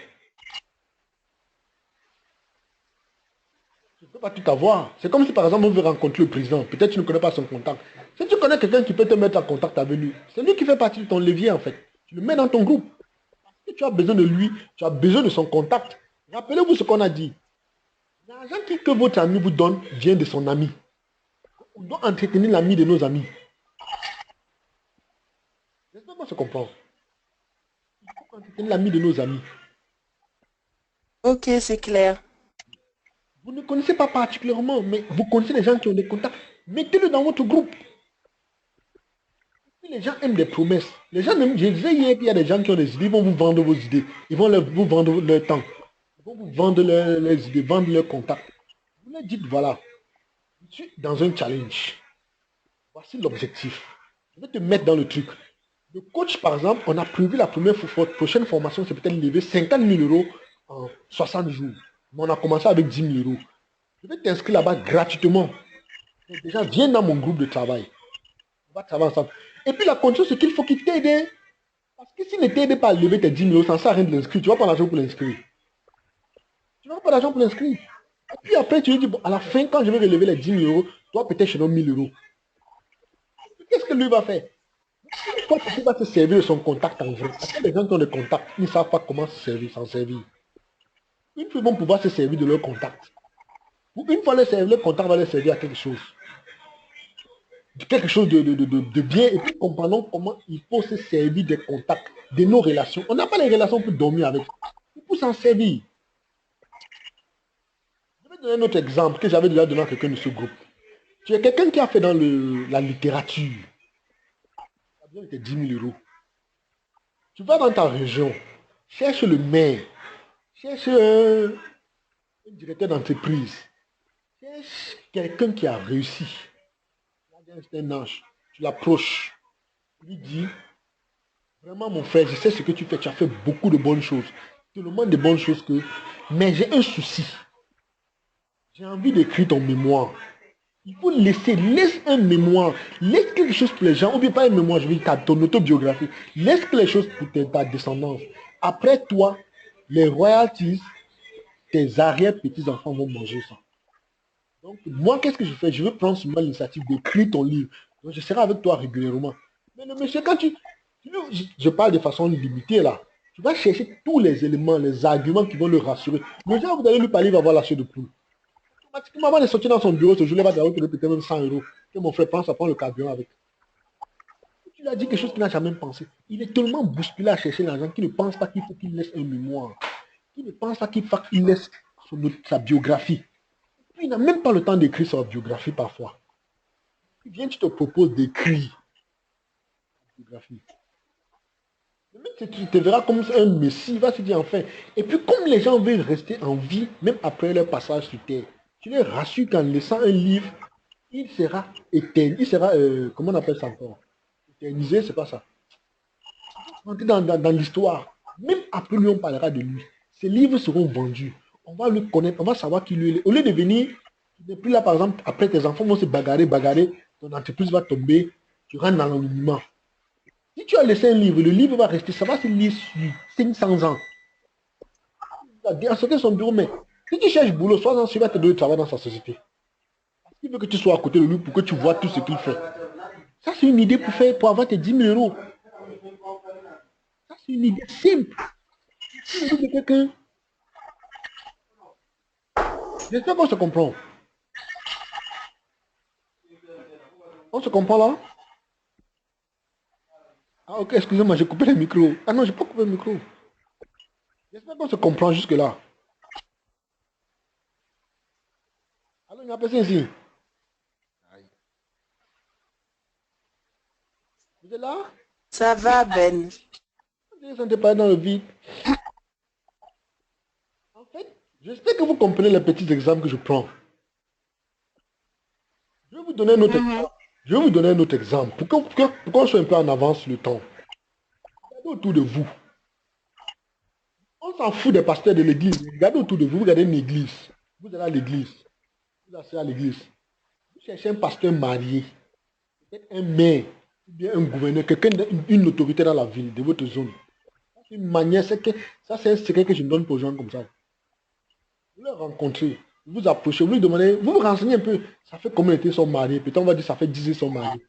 Tu ne peux pas tout avoir. C'est comme si, par exemple, on veut rencontrer le président. Peut-être tu ne connais pas son contact. Si tu connais quelqu'un qui peut te mettre en contact avec lui, c'est lui qui fait partie de ton levier, en fait. Tu le mets dans ton groupe. Si tu as besoin de lui, tu as besoin de son contact. Rappelez-vous ce qu'on a dit. L'argent que votre ami vous donne vient de son ami. On doit entretenir l'ami de nos amis. J'espère qu'on se comprend. Il faut entretenir l'ami de nos amis. Ok, c'est clair. Vous ne connaissez pas particulièrement, mais vous connaissez les gens qui ont des contacts. Mettez-le dans votre groupe. Si les gens aiment des promesses, les gens je disais hier qu'il y a des gens qui ont des idées, ils vont vous vendre vos idées. Ils vont vous vendre leur temps. Ils vont vous vendre leurs idées, vendre leurs contacts. Vous leur dites, voilà, je suis dans un challenge. Voici l'objectif. Je vais te mettre dans le truc. Le coach, par exemple, on a prévu la prochaine formation, c'est peut-être lever 50 000 euros en 60 jours. Mais on a commencé avec 10 000 euros. Je vais t'inscrire là-bas gratuitement. Mais déjà, viens dans mon groupe de travail. On va travailler ensemble. Et puis la condition, c'est qu'il faut qu'il t'aide. Parce que s'il ne t'aide pas à lever tes 10 000 euros, ça ne sert à rien de l'inscrire. Tu ne vas pas l'argent pour l'inscrire. Tu n'auras pas l'argent pour l'inscrire. Et puis après, tu lui dis, bon, à la fin, quand je vais relever les 10 000 euros, toi, peut-être je donne 1 000 euros. Qu'est-ce que lui va faire? Vous Toi, tu vas te servir de son contact en vrai. Parce que les gens qui ont des contacts, ils ne savent pas comment s'en servir. Une fois, ils vont pouvoir se servir de leur contact. Une fois le contact va leur servir à quelque chose. Quelque chose de bien. Et puis, comprenons comment il faut se servir des contacts, de nos relations. On n'a pas les relations pour dormir avec. Il faut s'en servir. Je vais donner un autre exemple que j'avais déjà donné à quelqu'un de ce groupe. Tu es quelqu'un qui a fait dans la littérature. Ça a bien été 10 000 euros. Tu vas dans ta région, cherche le maire, cherche un directeur d'entreprise, cherche quelqu'un qui a réussi. C'est un âge. Tu l'approches, tu lui dis, vraiment mon frère, je sais ce que tu fais, tu as fait beaucoup de bonnes choses. Tellement de bonnes choses que... Mais j'ai un souci. J'ai envie d'écrire ton mémoire. Il faut laisse un mémoire, laisse quelque chose pour les gens, ou bien pas un mémoire, je veux dire ton autobiographie, laisse quelque chose pour ta descendance. Après toi, les royalties, tes arrière-petits-enfants vont manger ça. Donc, moi, qu'est-ce que je fais? Je veux prendre sur moi l'initiative d'écrire ton livre. Donc, je serai avec toi régulièrement. Mais le monsieur, quand je parle de façon limitée là, tu vas chercher tous les éléments, les arguments qui vont le rassurer. Le jour où vous allez lui parler, il va avoir la chair de poule. Automatiquement, avant de sortir dans son bureau, ce jour-là, il va devoir peut-être même 100 euros. Que mon frère pense à prendre le carburant avec. Tu lui as dit quelque chose qu'il n'a jamais pensé. Il est tellement bousculé à chercher l'argent qu'il ne pense pas qu'il faut qu'il laisse un mémoire. Qu'il ne pense pas qu'il laisse sa biographie. Il n'a même pas le temps d'écrire sa biographie parfois. Il vient, tu te proposes d'écrire sa biographie. Le mec, tu te verras comme un messie, il va se dire enfin. Et puis comme les gens veulent rester en vie, même après leur passage sur terre, tu les rassures qu'en laissant un livre, il sera éternel, il sera, comment on appelle ça encore? Éternisé, c'est pas ça. Rentrer dans l'histoire. Même après lui, on parlera de lui. Ces livres seront vendus. On va le connaître, on va savoir qui lui est. Au lieu de venir, tu n'es plus là, par exemple, après tes enfants vont se bagarrer, ton entreprise va tomber, tu rentres dans l'anonymat. Si tu as laissé un livre, le livre va rester, ça va se lire sur 500 ans. Il a sauté son bureau, mais si tu cherches boulot, sois-en sûr, il va te donner du travail dans sa société. Il veut que tu sois à côté de lui pour que tu vois tout ce qu'il fait. Ça, c'est une idée pour avoir tes 10 000 euros. Ça, c'est une idée simple. Si vous dites quelqu'un, j'espère qu'on se comprend. On se comprend là? Ah ok, excusez-moi, j'ai coupé le micro. Ah non, j'ai pas coupé le micro. J'espère qu'on se comprend jusque-là. Alors, il y a personne ici. Vous êtes là? Ça va, Ben? Vous ne sentez pas dans le vide. En fait, j'espère que vous comprenez les petits exemples que je prends. Je vais vous donner un autre exemple. Je vais vous donner un autre exemple. Pour qu'on soit un peu en avance sur le temps. Regardez autour de vous. On s'en fout des pasteurs de l'église. Regardez autour de vous. Vous regardez une église. Vous allez à l'église. Vous asseyez à l'église. Vous cherchez un pasteur marié. Peut-être un maire. Ou bien un gouverneur. Quelqu'un d'une autorité dans la ville, de votre zone. C'est une manière. Ça, c'est un secret que je donne pour les gens comme ça. Vous le rencontrez. Vous approchez. Vous lui demandez. Vous vous renseignez un peu. Ça fait combien d'étés sont mariés. Peut-être on va dire ça fait 10 ans sont mariés.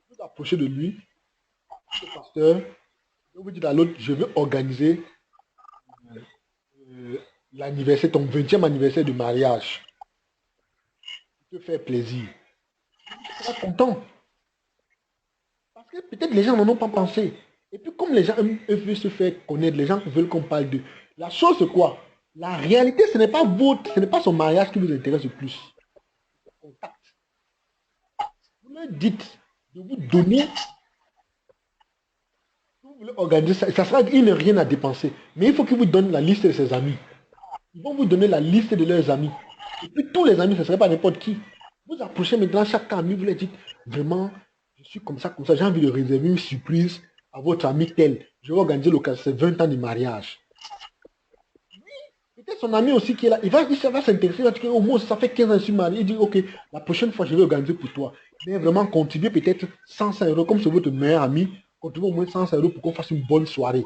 Vous approchez de lui. Le pasteur. Vous dites à l'autre, je veux organiser l'anniversaire, ton 20e anniversaire de mariage. Te faire plaisir. Tu seras content. Parce que peut-être les gens n'en ont pas pensé. Et puis comme les gens veulent se faire connaître, les gens veulent qu'on parle d'eux. La chose c'est quoi? La réalité, ce n'est pas ce n'est pas son mariage qui vous intéresse le plus. Contact. Vous leur dites de vous donner. Vous voulez organiser ça, ça sera, il n'y a rien à dépenser. Mais il faut qu'ils vous donnent la liste de ses amis. Ils vont vous donner la liste de leurs amis. Et puis tous les amis, ce ne serait pas n'importe qui. Vous approchez maintenant chaque ami, vous leur dites, vraiment, je suis comme ça, j'ai envie de réserver une surprise à votre ami tel. Je vais organiser l'occasion, c'est 20 ans de mariage. Peut-être son ami aussi qui est là, il va s'intéresser, il va dire, au moins ça fait 15 ans que je suis marié. Il dit, ok, la prochaine fois, je vais organiser pour toi. Mais vraiment, contribuer peut-être 100 euros, comme c'est votre meilleur ami, contribuer au moins 100 euros pour qu'on fasse une bonne soirée.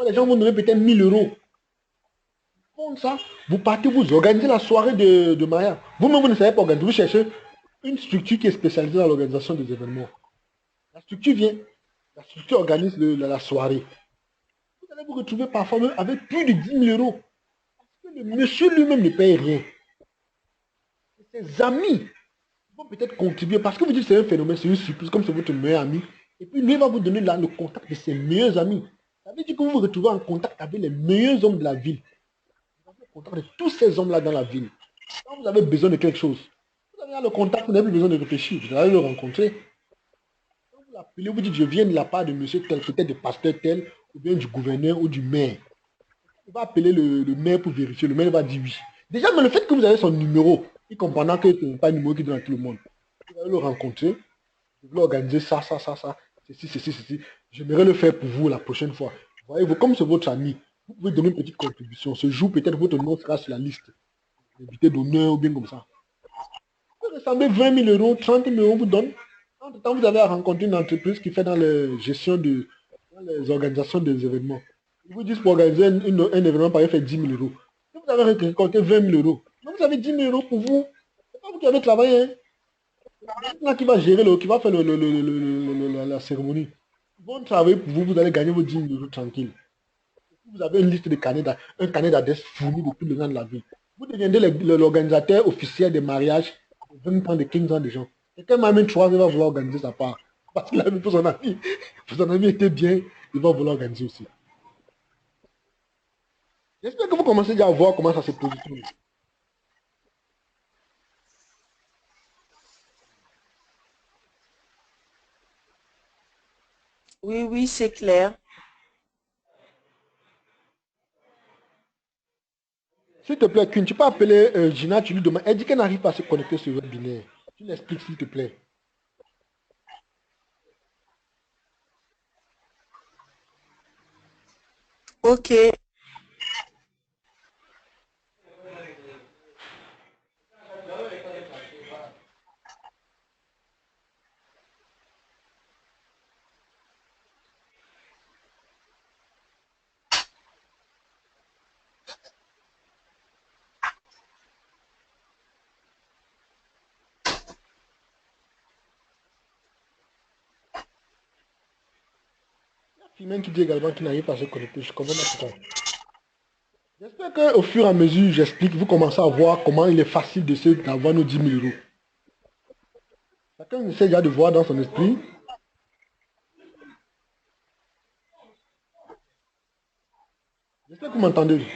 Les gens vont donner peut-être 1000 euros. Comme ça, vous partez, vous organisez la soirée de mariage. Vous-même, vous ne savez pas organiser. Vous cherchez une structure qui est spécialisée dans l'organisation des événements. La structure vient, la structure organise la soirée. Vous allez vous retrouver parfois même avec plus de 10 000 euros. Parce que le monsieur lui-même ne paye rien. Ses amis vont peut-être contribuer parce que vous dites que c'est un phénomène, c'est une surprise, comme c'est votre meilleur ami. Et puis lui va vous donner là le contact de ses meilleurs amis. Ça veut dire que vous vous retrouvez en contact avec les meilleurs hommes de la ville. Vous avez le contact de tous ces hommes-là dans la ville. Quand vous avez besoin de quelque chose, vous avez le contact, vous n'avez plus besoin de réfléchir, vous allez le rencontrer. Quand vous l'appelez, vous dites je viens de la part de monsieur tel, peut-être de pasteur tel, ou bien du gouverneur ou du maire. Il va appeler le maire pour vérifier, le maire va dire oui. Déjà, mais le fait que vous avez son numéro, il comprendra que ce n'est pas un numéro qui donne à tout le monde. Vous allez le rencontrer, vous voulez organiser ça, ceci. J'aimerais le faire pour vous la prochaine fois. Voyez-vous, comme c'est votre ami, vous pouvez donner une petite contribution. Ce jour, peut-être votre nom sera sur la liste. Invité d'honneur ou bien comme ça. Vous ressemblez 20 000 euros, 30 000 euros, vous donne. Entre temps, vous avez rencontré une entreprise qui fait dans la gestion dans les organisations des événements. Ils vous disent pour organiser un événement, par exemple, fait 10 000 euros. Si vous avez récolté 20 000 euros, donc vous avez 10 000 euros pour vous. C'est pas vous qui avez travaillé. Hein. C'est là qui va gérer, qui va faire la cérémonie. Ils vont travailler pour vous, vous allez gagner vos 10 000 euros tranquille. Vous avez une liste de un carnet d'adresses fourni de tous les gens de la ville. Vous deviendrez l'organisateur officiel des mariages de 20 ans, de 15 ans de gens. Quelqu'un m'a même 3 ans, il va vouloir organiser sa part. Parce qu'il a vu pour son ami. Pour son ami était bien, il va vouloir organiser aussi. J'espère que vous commencez déjà à voir comment ça se positionne. Oui, oui, c'est clair. S'il te plaît, Queen, tu peux appeler Gina, tu lui demandes. Elle dit qu'elle n'arrive pas à se connecter sur le webinaire. Tu l'expliques, s'il te plaît. Ok. Philomène qui dit également qu'il n'arrive pas à se connecter. Je comprends pas pourquoi. J'espère qu'au fur et à mesure, j'explique, vous commencez à voir comment il est facile d'avoir nos 10 000 euros. Chacun essaie déjà de voir dans son esprit. J'espère que vous m'entendez.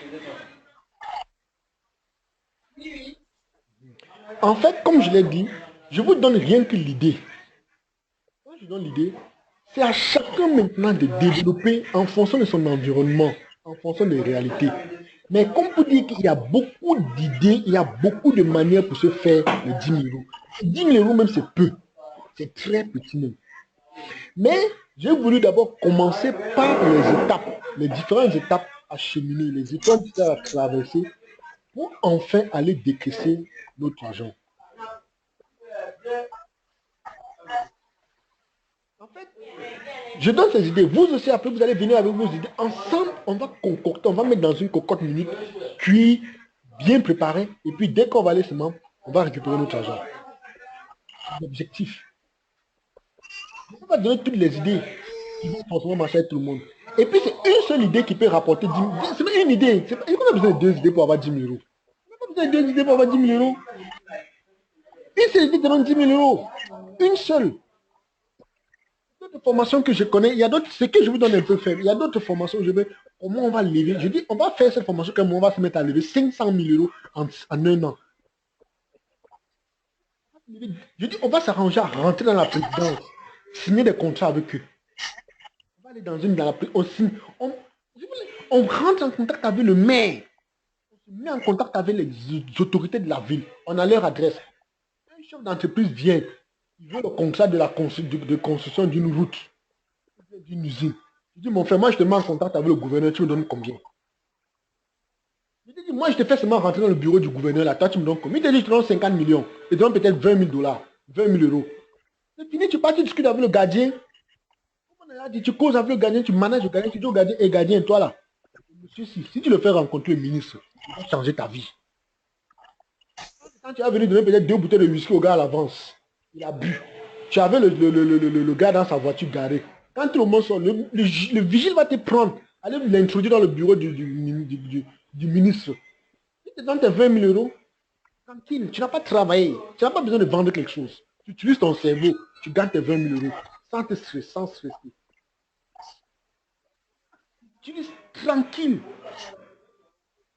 En fait, comme je l'ai dit, je vous donne rien que l'idée. Quand je donne l'idée, c'est à chacun maintenant de développer en fonction de son environnement, en fonction des réalités. Mais comme vous dites qu'il y a beaucoup d'idées, il y a beaucoup de manières pour se faire les 10 000 euros. 10 000 euros même, c'est peu. C'est très petit même. Mais j'ai voulu d'abord commencer par les étapes, les différentes étapes à cheminer, les différentes étapes à traverser pour enfin aller décaisser notre argent. En fait, je donne ces idées. Vous aussi, après, vous allez venir avec vos idées. Ensemble, on va concocter, on va mettre dans une cocotte minute, cuit, bien préparé. Et puis, dès qu'on va aller seulement, on va récupérer notre argent. L'objectif. On va donner toutes les idées qui vont forcément marcher avec tout le monde. Et puis, c'est une seule idée qui peut rapporter 10 000. C'est pas une idée. On a besoin de 2 idées pour avoir 10 000 euros. On n'a pas besoin de 2 idées pour avoir 10 000 euros. Une seule idée demande 10 000 euros. Une seule. D'autres formations que je connais, il y a d'autres, ce que je vous donne un peu faible. Il y a d'autres formations où je vais, comment on va lever. Je dis, on va faire cette formation comme on va se mettre à lever 500 000 euros en un an. Je dis, on va s'arranger à rentrer dans la présidence, signer des contrats avec eux. On va aller dans on signe, on rentre en contact avec le maire. On se met en contact avec les autorités de la ville. On a leur adresse. Un chef d'entreprise vient, il veut le contrat de construction d'une route, d'une usine. Je dis, mon frère, moi je te mets en contact avec le gouverneur, tu me donnes combien? Je te dis, moi je te fais seulement rentrer dans le bureau du gouverneur, là, toi tu me donnes combien? Il te dit, je te donne 50 millions, je te donne peut-être 20 000 $, 20 000 euros. C'est fini, tu pars, tu discutes avec le gardien. Tu causes avec le gardien, tu manages le gardien, tu dis au gardien, et gardien, toi là, monsieur, si tu le fais rencontrer le ministre, il va changer ta vie. Quand tu vas venir donner peut-être 2 bouteilles de whisky au gars à l'avance, il a bu. tu avais le gars dans sa voiture garée. Quand tout le monde sort, le vigile va te prendre, aller l'introduire dans le bureau du ministre. Il te donne tes 20 000 euros. Tranquille, tu n'as pas travaillé. Tu n'as pas besoin de vendre quelque chose. Tu utilises ton cerveau, tu gagnes tes 20 000 euros. Sans te stresser, sans stresser. Tu es tranquille.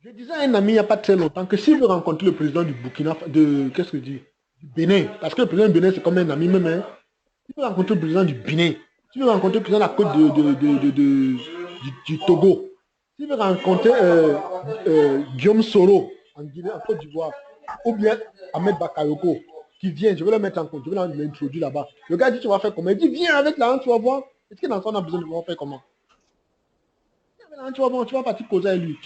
Je disais à un ami il n'y a pas très longtemps que s'il veut rencontrer le président du Burkina, qu'est-ce que je dis, du Bénin, parce que le président du Bénin c'est comme un ami même, hein. S'il veut rencontrer le président du Bénin, s'il veut rencontrer le président de la côte du Togo, s'il veut rencontrer Guillaume Soro en Guinée, en Côte d'Ivoire, ou bien Ahmed Bakayoko, qui vient, je vais le mettre en compte, je vais l'introduire là-bas. Le gars dit tu vas faire comment? Il dit viens avec l'argent, tu vas voir. Est-ce que dans ça on a besoin de voir faire comment? Tu vas voir, tu vas partir causer avec lui.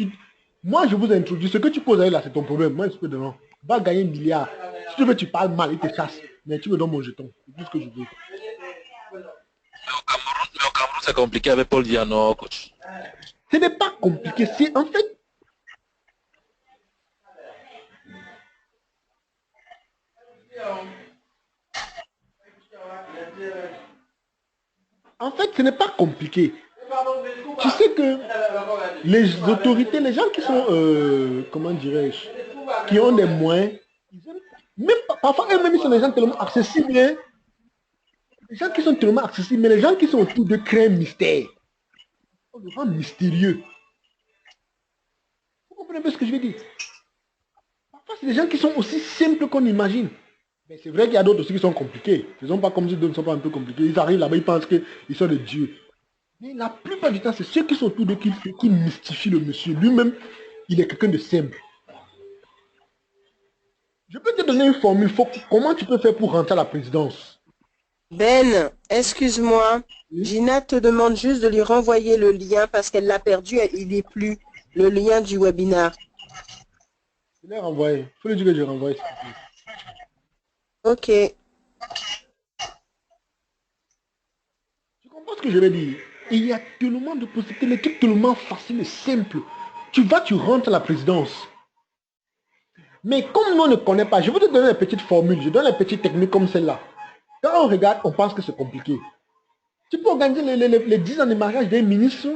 Moi, je vous introduis. Ce que tu causes avec là, c'est ton problème. Moi, je peux donner. Va gagner 1 milliard. Si tu veux, tu parles mal, il te chasse. Mais tu me donnes mon jeton. C'est tout ce que je veux. Mais au Cameroun, c'est compliqué avec Paul Diano, coach. Ce n'est pas compliqué. C'est en fait. En fait, ce n'est pas compliqué. Tu sais que les autorités, les gens qui sont, comment dirais-je, qui ont des moyens, même parfois eux-mêmes ils sont des gens tellement accessibles. Hein? Les gens qui sont tellement accessibles, mais les gens qui sont autour de créent un mystère. On le rend mystérieux. Vous comprenez un peu ce que je veux dire? Parfois, c'est des gens qui sont aussi simples qu'on imagine. Mais c'est vrai qu'il y a d'autres aussi qui sont compliqués. Ils ne sont pas comme si d'autres ne sont pas un peu compliqués. Ils arrivent là-bas, ils pensent qu'ils sont des dieux. Mais la plupart du temps, c'est ceux qui sont autour de qui mystifient le monsieur. Lui-même, il est quelqu'un de simple. Je peux te donner une formule. Comment tu peux faire pour rentrer à la présidence? Ben, excuse-moi. Gina te demande juste de lui renvoyer le lien parce qu'elle l'a perdu et il n'est plus. Le lien du webinaire. Je l'ai renvoyé. Il faut lui dire que je renvoie. Ok. Tu comprends ce que je veux dire? Il y a tellement de possibilités, les trucs tellement faciles et simples. Tu rentres à la présidence. Mais comme nous on ne connaît pas, je vais te donner une petite formule, je donne une petite technique comme celle-là. Quand on regarde, on pense que c'est compliqué. Tu peux organiser les 10 ans de mariage des ministres.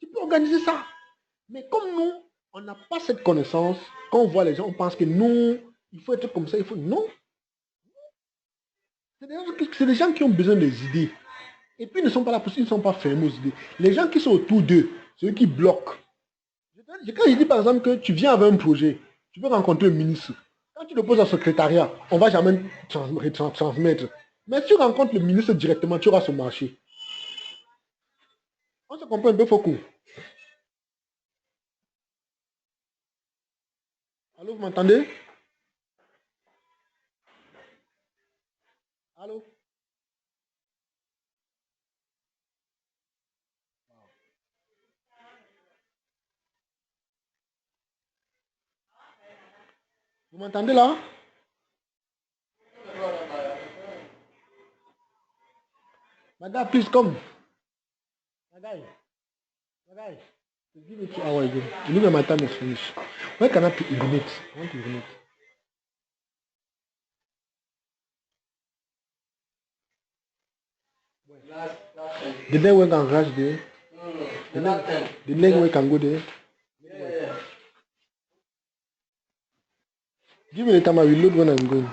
Tu peux organiser ça. Mais comme nous, on n'a pas cette connaissance, quand on voit les gens, on pense que non, il faut être comme ça, il faut... Non. C'est des gens qui ont besoin des idées. Et puis ils ne sont pas là parce qu'ils ne sont pas fermés aux idées. Les gens qui sont autour d'eux, ceux qui bloquent. Quand je dis par exemple que tu viens avec un projet, tu veux rencontrer le ministre. Quand tu le poses au secrétariat, on ne va jamais transmettre. Mais si tu rencontres le ministre directement, tu auras son marché. On se comprend un peu, Foucault. Allô, vous m'entendez? Allô? Vous m'entendez là? Madame, please come. Madame. Give it 2 hours ago. You look at my time is finished. Why can I urinate? I want to urinate. The leg work can rush there. The leg work can go there. Give me the time, I will load when I'm going.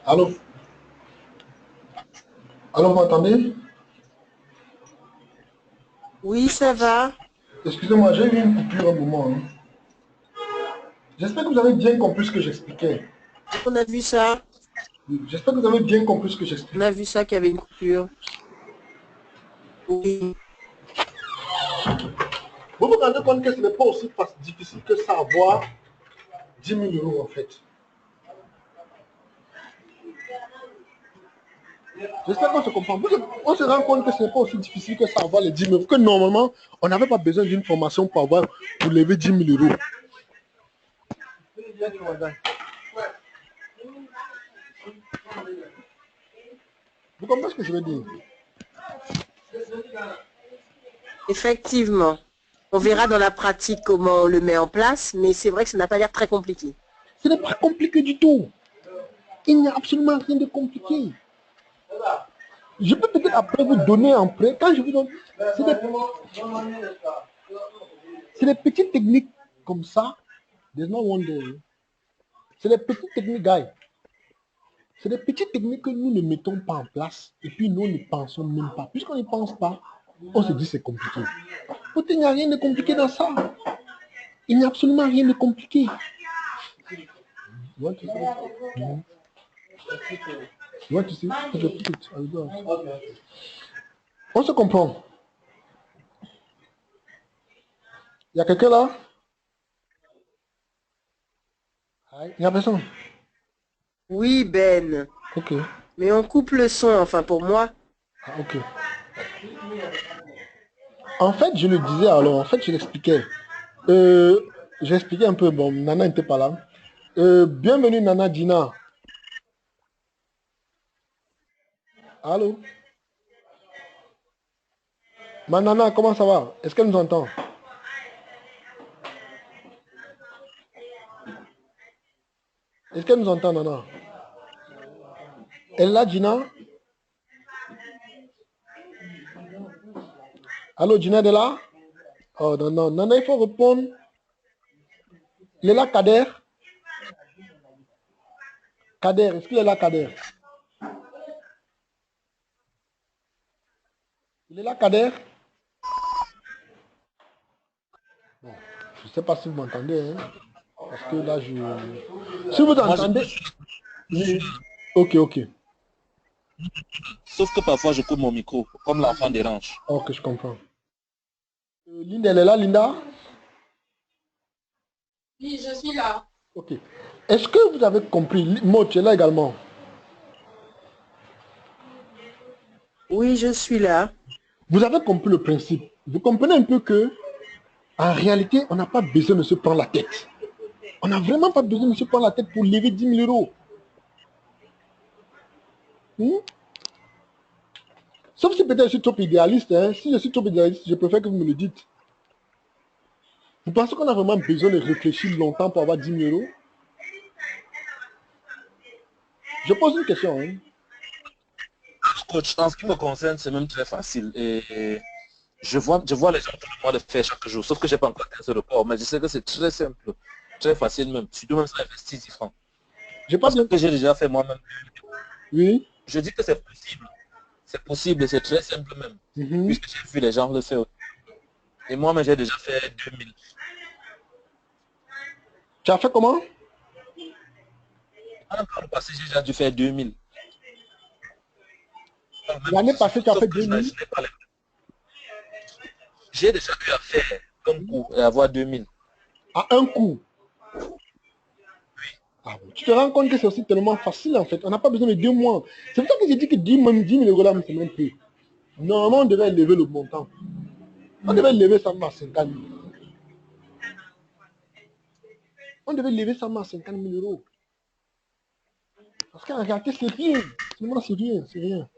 Allô? Allô, vous m'entendez? Oui, ça va. Excusez-moi, j'ai eu une coupure un moment. Hein. J'espère que vous avez bien compris ce que j'expliquais. On a vu ça. J'espère que vous avez bien compris ce que On j'expliquais. a vu ça qu'il y avait une coupure. Oui. Vous vous rendez compte que ce n'est pas aussi difficile que ça avoir 10 000 euros en fait. J'espère qu'on se comprend. On se rend compte que ce n'est pas aussi difficile que ça avoir les 10 000 euros. Que normalement, on n'avait pas besoin d'une formation pour lever 10 000 euros. Vous comprenez ce que je veux dire? Effectivement. On verra dans la pratique comment on le met en place, mais c'est vrai que ça n'a pas l'air très compliqué. Ce n'est pas compliqué du tout. Il n'y a absolument rien de compliqué. Je peux peut-être après vous donner en prêt. Quand je vous donne, c'est des petites techniques comme ça. There's no wonder. C'est des petites techniques, guys. C'est des petites techniques que nous ne mettons pas en place. Et puis nous ne pensons même pas. Puisqu'on ne pense pas, on se dit c'est compliqué. Pourtant, il n'y a rien de compliqué dans ça. Il n'y a absolument rien de compliqué. You want to see? Mhm. You want to see? Okay, put it. I'll go. On se comprend. Il y a quelqu'un là? Il n'y a personne. Oui, Ben. Ok. Mais on coupe le son, enfin pour moi. Ah, ok. En fait, je le disais alors, en fait, je l'expliquais. J'expliquais un peu, bon, Nana n'était pas là. Bienvenue Nana Dina. Allô? Ma Nana, comment ça va? Est-ce qu'elle nous entend? Est-ce qu'elle nous entend, Nana? Elle est là, Dina? Allô, Dina, elle est là? Oh, non, non, Nana, il faut répondre. Il est là, Kader? Kader, est-ce qu'il est là, Kader? Il est là, Kader? Bon, je ne sais pas si vous m'entendez, hein, parce que là, Si vous entendez... Oui. Ok, ok. Sauf que parfois, je coupe mon micro, comme l'enfant dérange. Ok, je comprends. Linda, elle est là, Linda? Oui, je suis là. Ok. Est-ce que vous avez compris? Maud, tu es là également. Oui, je suis là. Vous avez compris le principe. Vous comprenez un peu que, en réalité, on n'a pas besoin de se prendre la tête. On n'a vraiment pas besoin de se prendre la tête pour lever 10 000 euros. Hmm? Sauf si peut-être je suis trop idéaliste. Hein. Si je suis trop idéaliste, je préfère que vous me le dites. Vous pensez qu'on a vraiment besoin de réfléchir longtemps pour avoir 10 000 euros? Je pose une question. Hein. Coach, en ce qui me concerne, c'est même très facile. Et je vois les gens tout le monde le faire chaque jour. Sauf que je n'ai pas encore atteint ce record. Mais je sais que c'est très simple, très facile même. Surtout même ça investit 10 francs. J'ai pas Parce bien... que j'ai déjà fait moi-même. Oui. Je dis que c'est possible. C'est possible et c'est très simple même. Mhm. Puisque j'ai vu les gens le faire. Et moi-même, j'ai déjà fait 2000. Tu as fait comment? Encore le passé, j'ai déjà dû faire 2000. L'année passée, tu as Sauf fait que je 2000. n'ai pas les... J'ai déjà eu à faire un coup et avoir 2000. À un coup. Ah bon, tu te rends compte que c'est aussi tellement facile en fait. On n'a pas besoin de 2 mois. C'est pour ça que j'ai dit que 10 000 euros là, c'est même plus. Normalement, on devait lever le montant. On devait lever ça à 50 000. On devait lever ça à 50 000 euros. Parce qu'en réalité, c'est rien. Finalement, c'est rien, c'est rien.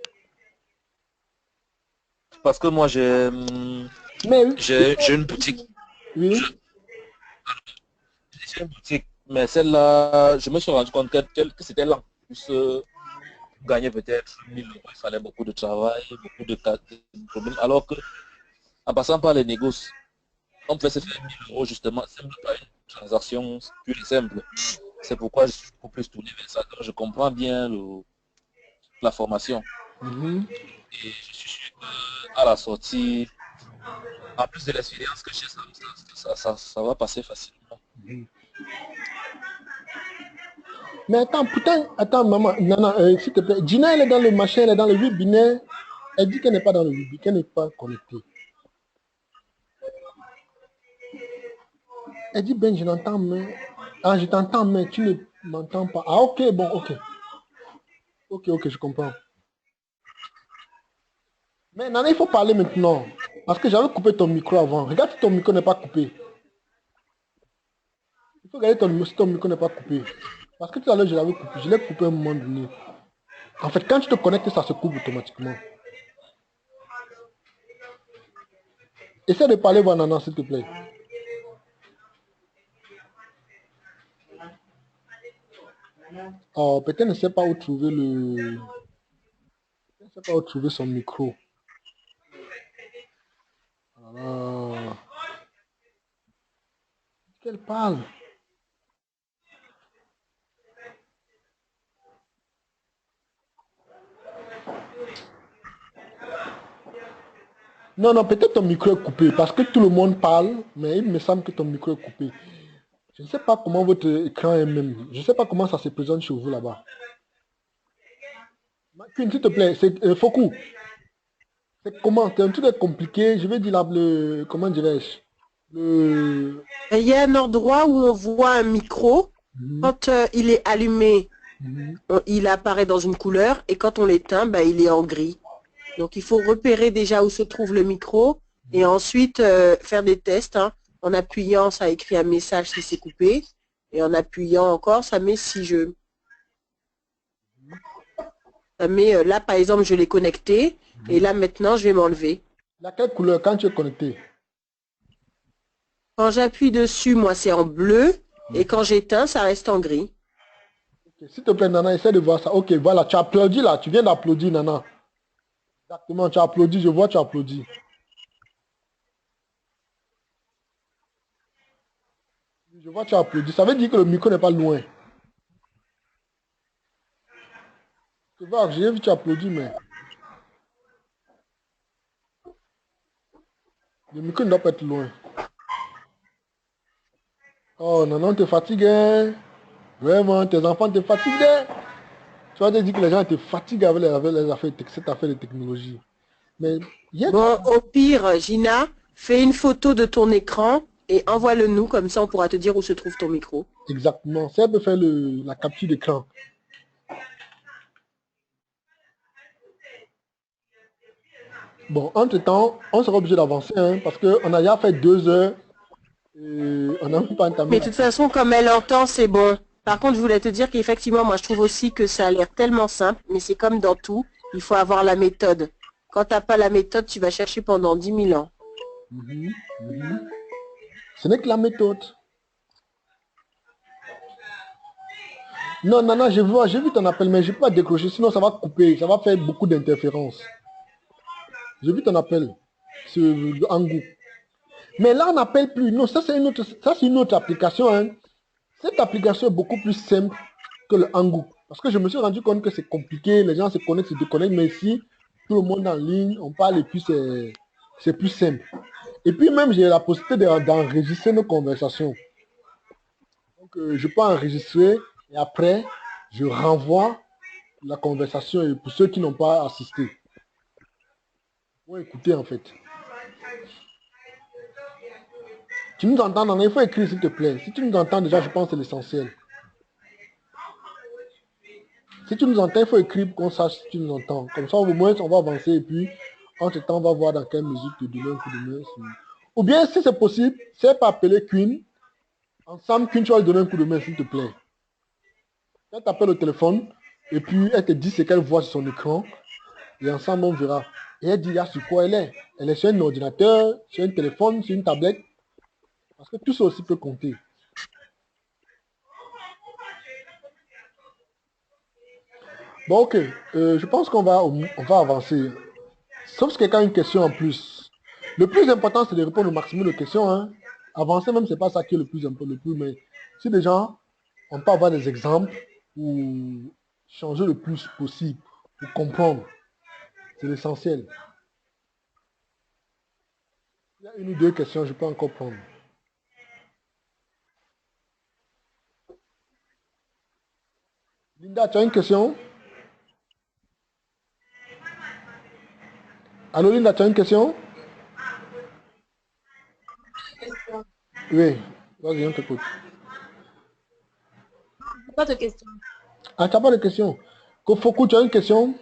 Parce que moi, Mais j'ai une boutique. oui, J'ai une boutique, mais celle-là, je me suis rendu compte que c'était lent. Plus gagner peut-être 1 000 euros, il fallait beaucoup de travail, beaucoup de problèmes. Alors que en passant par les négoces, on peut se faire 1 000 euros justement, simple par une transaction pure et simple. C'est pourquoi je suis beaucoup plus tourné vers ça. Donc, je comprends bien la formation. mhm. Et je suis sûr qu'à la sortie, en plus de l'expérience que j'ai, ça va passer facilement. Mais attends, putain, attends, maman, Nana, s'il te plaît. Gina, elle est dans le machin, elle est dans le 8 binaire. Elle dit qu'elle n'est pas dans le 8 binaire, qu'elle n'est pas connectée. Elle dit, Ben, je l'entends, mais... Ah, je t'entends, mais tu ne m'entends pas. Ah, ok, bon, ok. Ok, je comprends. Mais Nana, il faut parler maintenant. Parce que j'avais coupé ton micro avant. Regarde si ton micro n'est pas coupé. Il faut regarder si ton micro n'est pas coupé. Parce que tout à l'heure, je l'avais coupé. Je l'ai coupé à un moment donné. En fait, quand tu te connectes, ça se coupe automatiquement. Essaie de parler, voir Nana, s'il te plaît. Oh, peut-être ne sait pas où trouver le... Ne sait pas où trouver son micro. Ah. Qu'elle parle. Non, peut-être ton micro est coupé. Parce que tout le monde parle, mais il me semble que ton micro est coupé. Je ne sais pas comment votre écran est même. Je ne sais pas comment ça se présente chez vous là-bas. Queen, s'il te plaît, c'est Foku. C'est comment? C'est un truc compliqué. Je vais dire là, le... Comment dirais-je? Le... Il y a un endroit où on voit un micro. Quand il est allumé, il apparaît dans une couleur. Et quand on l'éteint, ben, il est en gris. Donc, il faut repérer déjà où se trouve le micro. Et ensuite, faire des tests. Hein. En appuyant, ça écrit un message si c'est coupé. Et en appuyant encore, ça met si je... Ça met, là, par exemple, je l'ai connecté. Et là, maintenant, je vais m'enlever. Laquelle couleur quand tu es connecté? Quand j'appuie dessus, moi, c'est en bleu. Et quand j'éteins, ça reste en gris. Okay. S'il te plaît, Nana, essaie de voir ça. Ok, voilà, tu applaudis là. Tu viens d'applaudir, Nana. Exactement, tu applaudis. Je vois, tu applaudis. Je vois, tu applaudis. Ça veut dire que le micro n'est pas loin. Tu vois, j'ai vu, tu applaudis, mais... Le micro ne doit pas être loin. Oh, Nana, on te fatigue, hein? Vraiment, tes enfants te fatiguent, hein? Tu vas te dire que les gens te fatiguent avec les affaires, cette affaire de technologie. Mais, Bon, au pire, Gina, fais une photo de ton écran et envoie-le nous, comme ça on pourra te dire où se trouve ton micro. exactement. Ça peut faire la capture d'écran. Bon, entre-temps, on sera obligé d'avancer, hein, parce qu'on a déjà fait 2 heures. Et on n'a même pas entamé. Mais de toute façon, comme elle entend, c'est bon. Par contre, je voulais te dire qu'effectivement, moi, je trouve aussi que ça a l'air tellement simple, mais c'est comme dans tout, il faut avoir la méthode. Quand tu n'as pas la méthode, tu vas chercher pendant 10 000 ans. Ce n'est que la méthode. Non, Nana, j'ai vu ton appel, mais je ne peux pas décrocher, sinon ça va couper, ça va faire beaucoup d'interférences. J'ai vu ton appel sur le Hangou. Mais là, on n'appelle plus. Non, ça c'est une autre application. Hein. Cette application est beaucoup plus simple que le Hangou. Parce que je me suis rendu compte que c'est compliqué, les gens se connectent, se déconnectent, mais ici, tout le monde en ligne, on parle et puis c'est plus simple. Et puis même, j'ai la possibilité d'enregistrer nos conversations. Donc, je peux enregistrer et après, je renvoie la conversation et pour ceux qui n'ont pas assisté. Pour écouter en fait. Tu nous entends, non? Il faut écrire s'il te plaît. Si tu nous entends déjà, je pense que c'est l'essentiel. Si tu nous entends, il faut écrire pour qu'on sache si tu nous entends. Comme ça, au moins, on va avancer et puis, entre temps, on va voir dans quelle mesure te donner un coup de main. Ou bien, si c'est possible, c'est pas appeler Queen. Ensemble, Queen, tu vas lui donner un coup de main, s'il te plaît. Quand tu appelles au téléphone, Et puis, elle te dit ce qu'elle voit sur son écran. Et ensemble, on verra. Et elle dit là sur quoi elle est. Elle est sur un ordinateur, sur un téléphone, sur une tablette. Parce que tout ça aussi peut compter. Bon, ok. Je pense on va avancer. Sauf si quelqu'un a une question en plus. Le plus important, c'est de répondre au maximum de questions. Hein. Avancer même, c'est pas ça qui est le plus important. Mais si des gens, on peut avoir des exemples ou changer le plus possible pour comprendre. C'est l'essentiel. Il y a une ou deux questions, je peux encore prendre. Linda, tu as une question? Allô, Linda, tu as une question? Question. Oui. Vas-y, on t'écoute. Pas de question. Ah, tu n'as pas de question? Kofoku, tu as une question?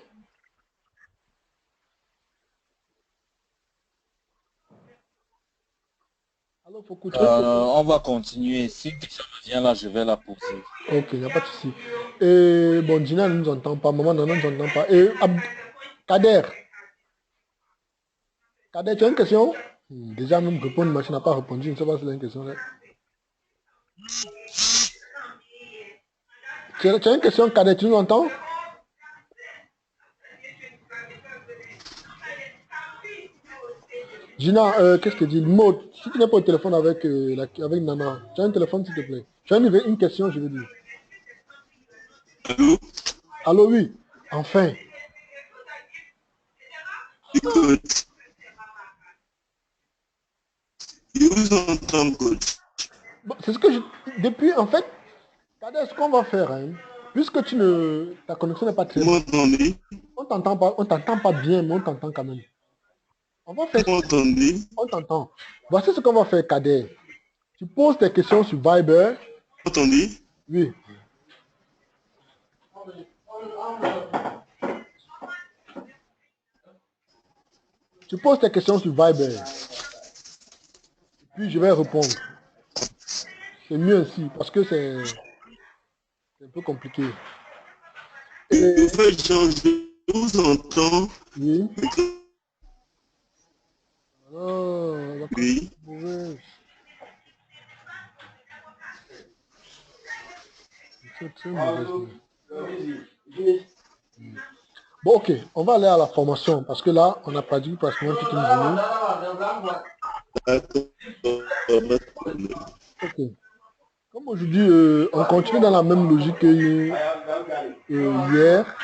Allô, Foku, tu as une question? On va continuer. Si ça me vient là, je vais la poser. Ok, il n'y a pas de souci. Et bon, Dina ne nous entend pas, maman ne nous entend pas. Et Kader, Kader, tu as une question? Déjà, même répondre, machine n'a pas répondu. Je ne sais pas si c'est une question. Là. Tu as une question, Kader, tu nous entends? Gina, qu'est-ce que tu dis? Maud, si tu n'es pas au téléphone avec, avec Nana, tu as un téléphone, s'il te plaît. Tu as une question, je veux dire. Allô? Allô, oui. Enfin. Écoute, je vous entends, coach. Bon, c'est ce que je... Depuis, en fait, Kader, ce qu'on va faire, hein, puisque ta connexion n'est pas très Vous bonne, m'entendez? on t'entend pas bien, mais on t'entend quand même. On va faire... Vous m'entendez? On t'entend. Voici ce qu'on va faire, Kader. Tu poses tes questions sur Viber. Vous m'entendez? Oui. Tu poses tes questions sur Viber. Puis je vais répondre. C'est mieux ainsi, parce que c'est un peu compliqué. En fait, je vous entends. Oui. Oh, la Oui. mauvaise. C'est très mauvaise. Bon, ok, on va aller à la formation, parce que là, on n'a pas dit pratiquement toute une journée. D'accord. Ok. Comme aujourd'hui, on continue dans la même logique que hier.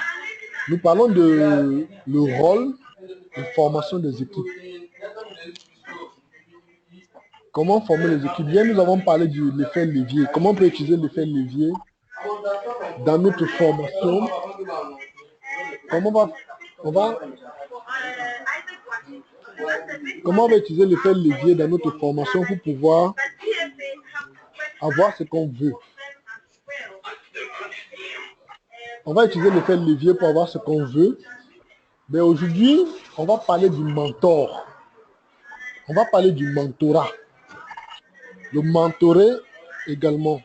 Nous parlons de le rôle de formation des équipes. Comment former les équipes? Hier, nous avons parlé de l'effet levier. Comment on peut utiliser l'effet levier dans notre formation? Comment on va utiliser l'effet levier dans notre formation pour pouvoir avoir ce qu'on veut? On va utiliser l'effet levier pour avoir ce qu'on veut. Mais aujourd'hui, on va parler du mentor. On va parler du mentorat. Le mentorer également.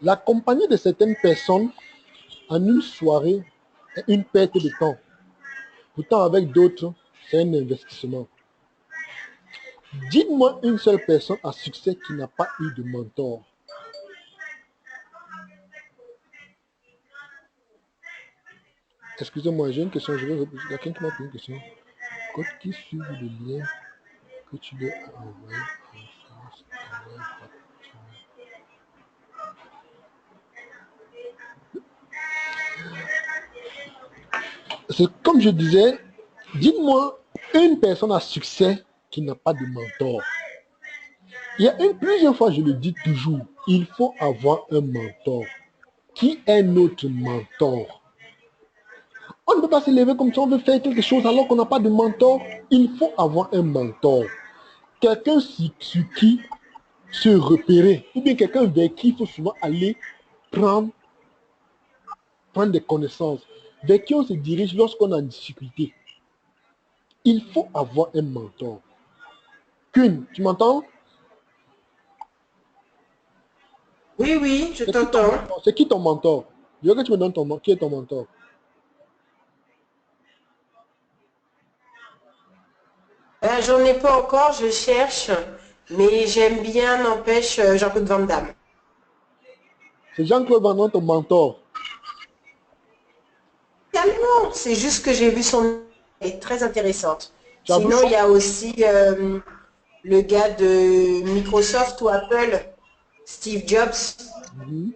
La compagnie de certaines personnes en une soirée est une perte de temps. Pourtant, avec d'autres, c'est un investissement. Dites-moi une seule personne à succès qui n'a pas eu de mentor. Excusez-moi, j'ai une question. Je vais répondre. Quelqu'un qui m'a posé une question. Code qui suit le lien que tu dois envoyer en France. C'est comme je disais, dites-moi une personne à succès qui n'a pas de mentor. Il y a plusieurs fois, je le dis toujours, il faut avoir un mentor. Qui est notre mentor? On ne peut pas se lever comme ça, on veut faire quelque chose alors qu'on n'a pas de mentor. Il faut avoir un mentor. Quelqu'un sur qui se repérer, ou bien quelqu'un vers qui il faut souvent aller prendre des connaissances, vers qui on se dirige lorsqu'on a une difficulté. Il faut avoir un mentor. Queen, tu m'entends? Oui, oui, je C'est qui ton t'entends. mentor? C'est qui ton mentor? Je veux que tu me donnes qui est ton mentor. Ben, j'en ai pas encore, je cherche, mais j'aime bien, n'empêche, Jean-Claude Van Damme. C'est Jean-Claude Van Damme, ton mentor. Tellement, c'est juste que j'ai vu son est très intéressante. Tu as vu Sinon, quoi? il y a aussi le gars de Microsoft ou Apple, Steve Jobs. Mhm.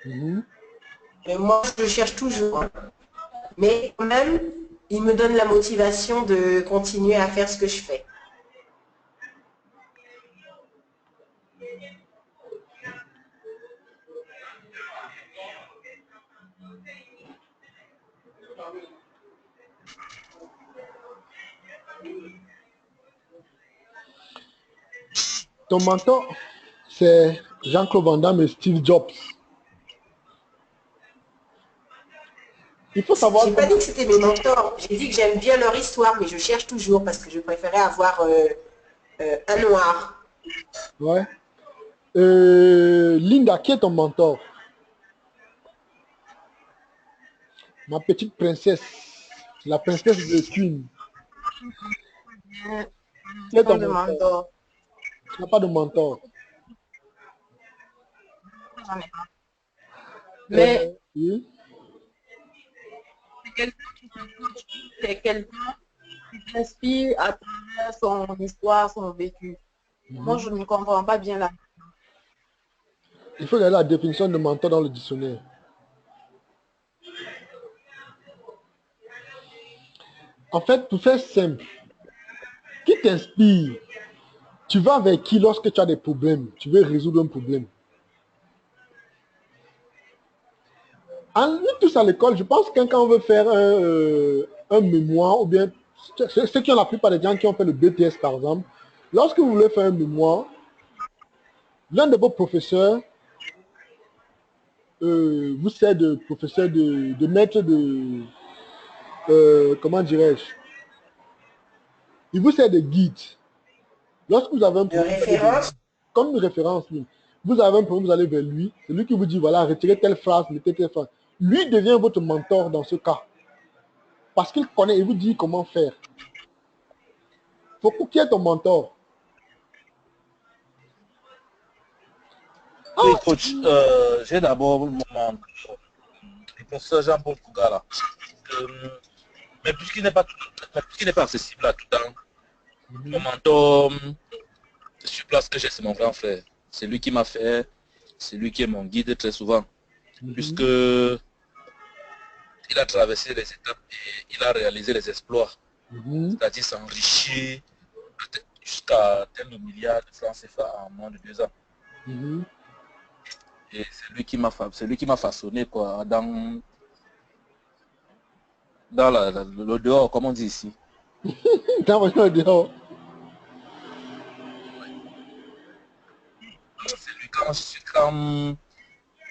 Mhm. Mais moi, je le cherche toujours, hein. Mais quand même, il me donne la motivation de continuer à faire ce que je fais. Ton mentor, c'est Jean-Claude Van Damme et Steve Jobs. Il faut savoir J'ai pas dit comment... que c'était mes mentors. J'ai dit que j'aime bien leur histoire, mais je cherche toujours parce que je préférais avoir un noir. Ouais. Linda, qui est ton mentor? Ma petite princesse. La princesse de Queen. Qui est ton de mentor? mentor. Tu n'as pas de mentor. J'en ai pas. Mais Oui. c'est quelqu'un qui te coach, c'est quelqu'un qui t'inspire à travers son histoire, son vécu. Moi, je ne comprends pas bien là. Il faut regarder la définition de mentor dans le dictionnaire. En fait, pour faire simple, qui t'inspire? Tu vas avec qui lorsque tu as des problèmes? Tu veux résoudre un problème. En nous tous à l'école, je pense que quand on veut faire un mémoire, ou bien ceux qui ont la plupart des gens qui ont fait le BTS par exemple, lorsque vous voulez faire un mémoire, l'un de vos professeurs vous sert de professeur de maître de, comment dirais-je, il vous sert de guide. Lorsque vous avez un De problème, vous allez vers lui. référence, Comme une référence, lui. Vous avez un problème, vous allez vers lui. C'est lui qui vous dit, voilà, retirez telle phrase, mettez telle phrase. Lui devient votre mentor dans ce cas. Parce qu'il connaît, il vous dit comment faire. Faut qui est ton mentor? Oui, coach, j'ai d'abord mon le professeur Jean-Paul Kougala. Mais puisqu'il n'est pas accessible à tout temps, mon mentor sur place que j'ai, c'est mon grand frère. C'est lui qui m'a fait, c'est lui qui est mon guide très souvent. Puisque il a traversé les étapes et il a réalisé les exploits. C'est-à-dire s'enrichir jusqu'à atteindre le milliard de francs CFA en moins de 2 ans. Et c'est lui qui m'a façonné quoi, dans le dehors, comme on dit ici. Dans votre dehors. C'est lui quand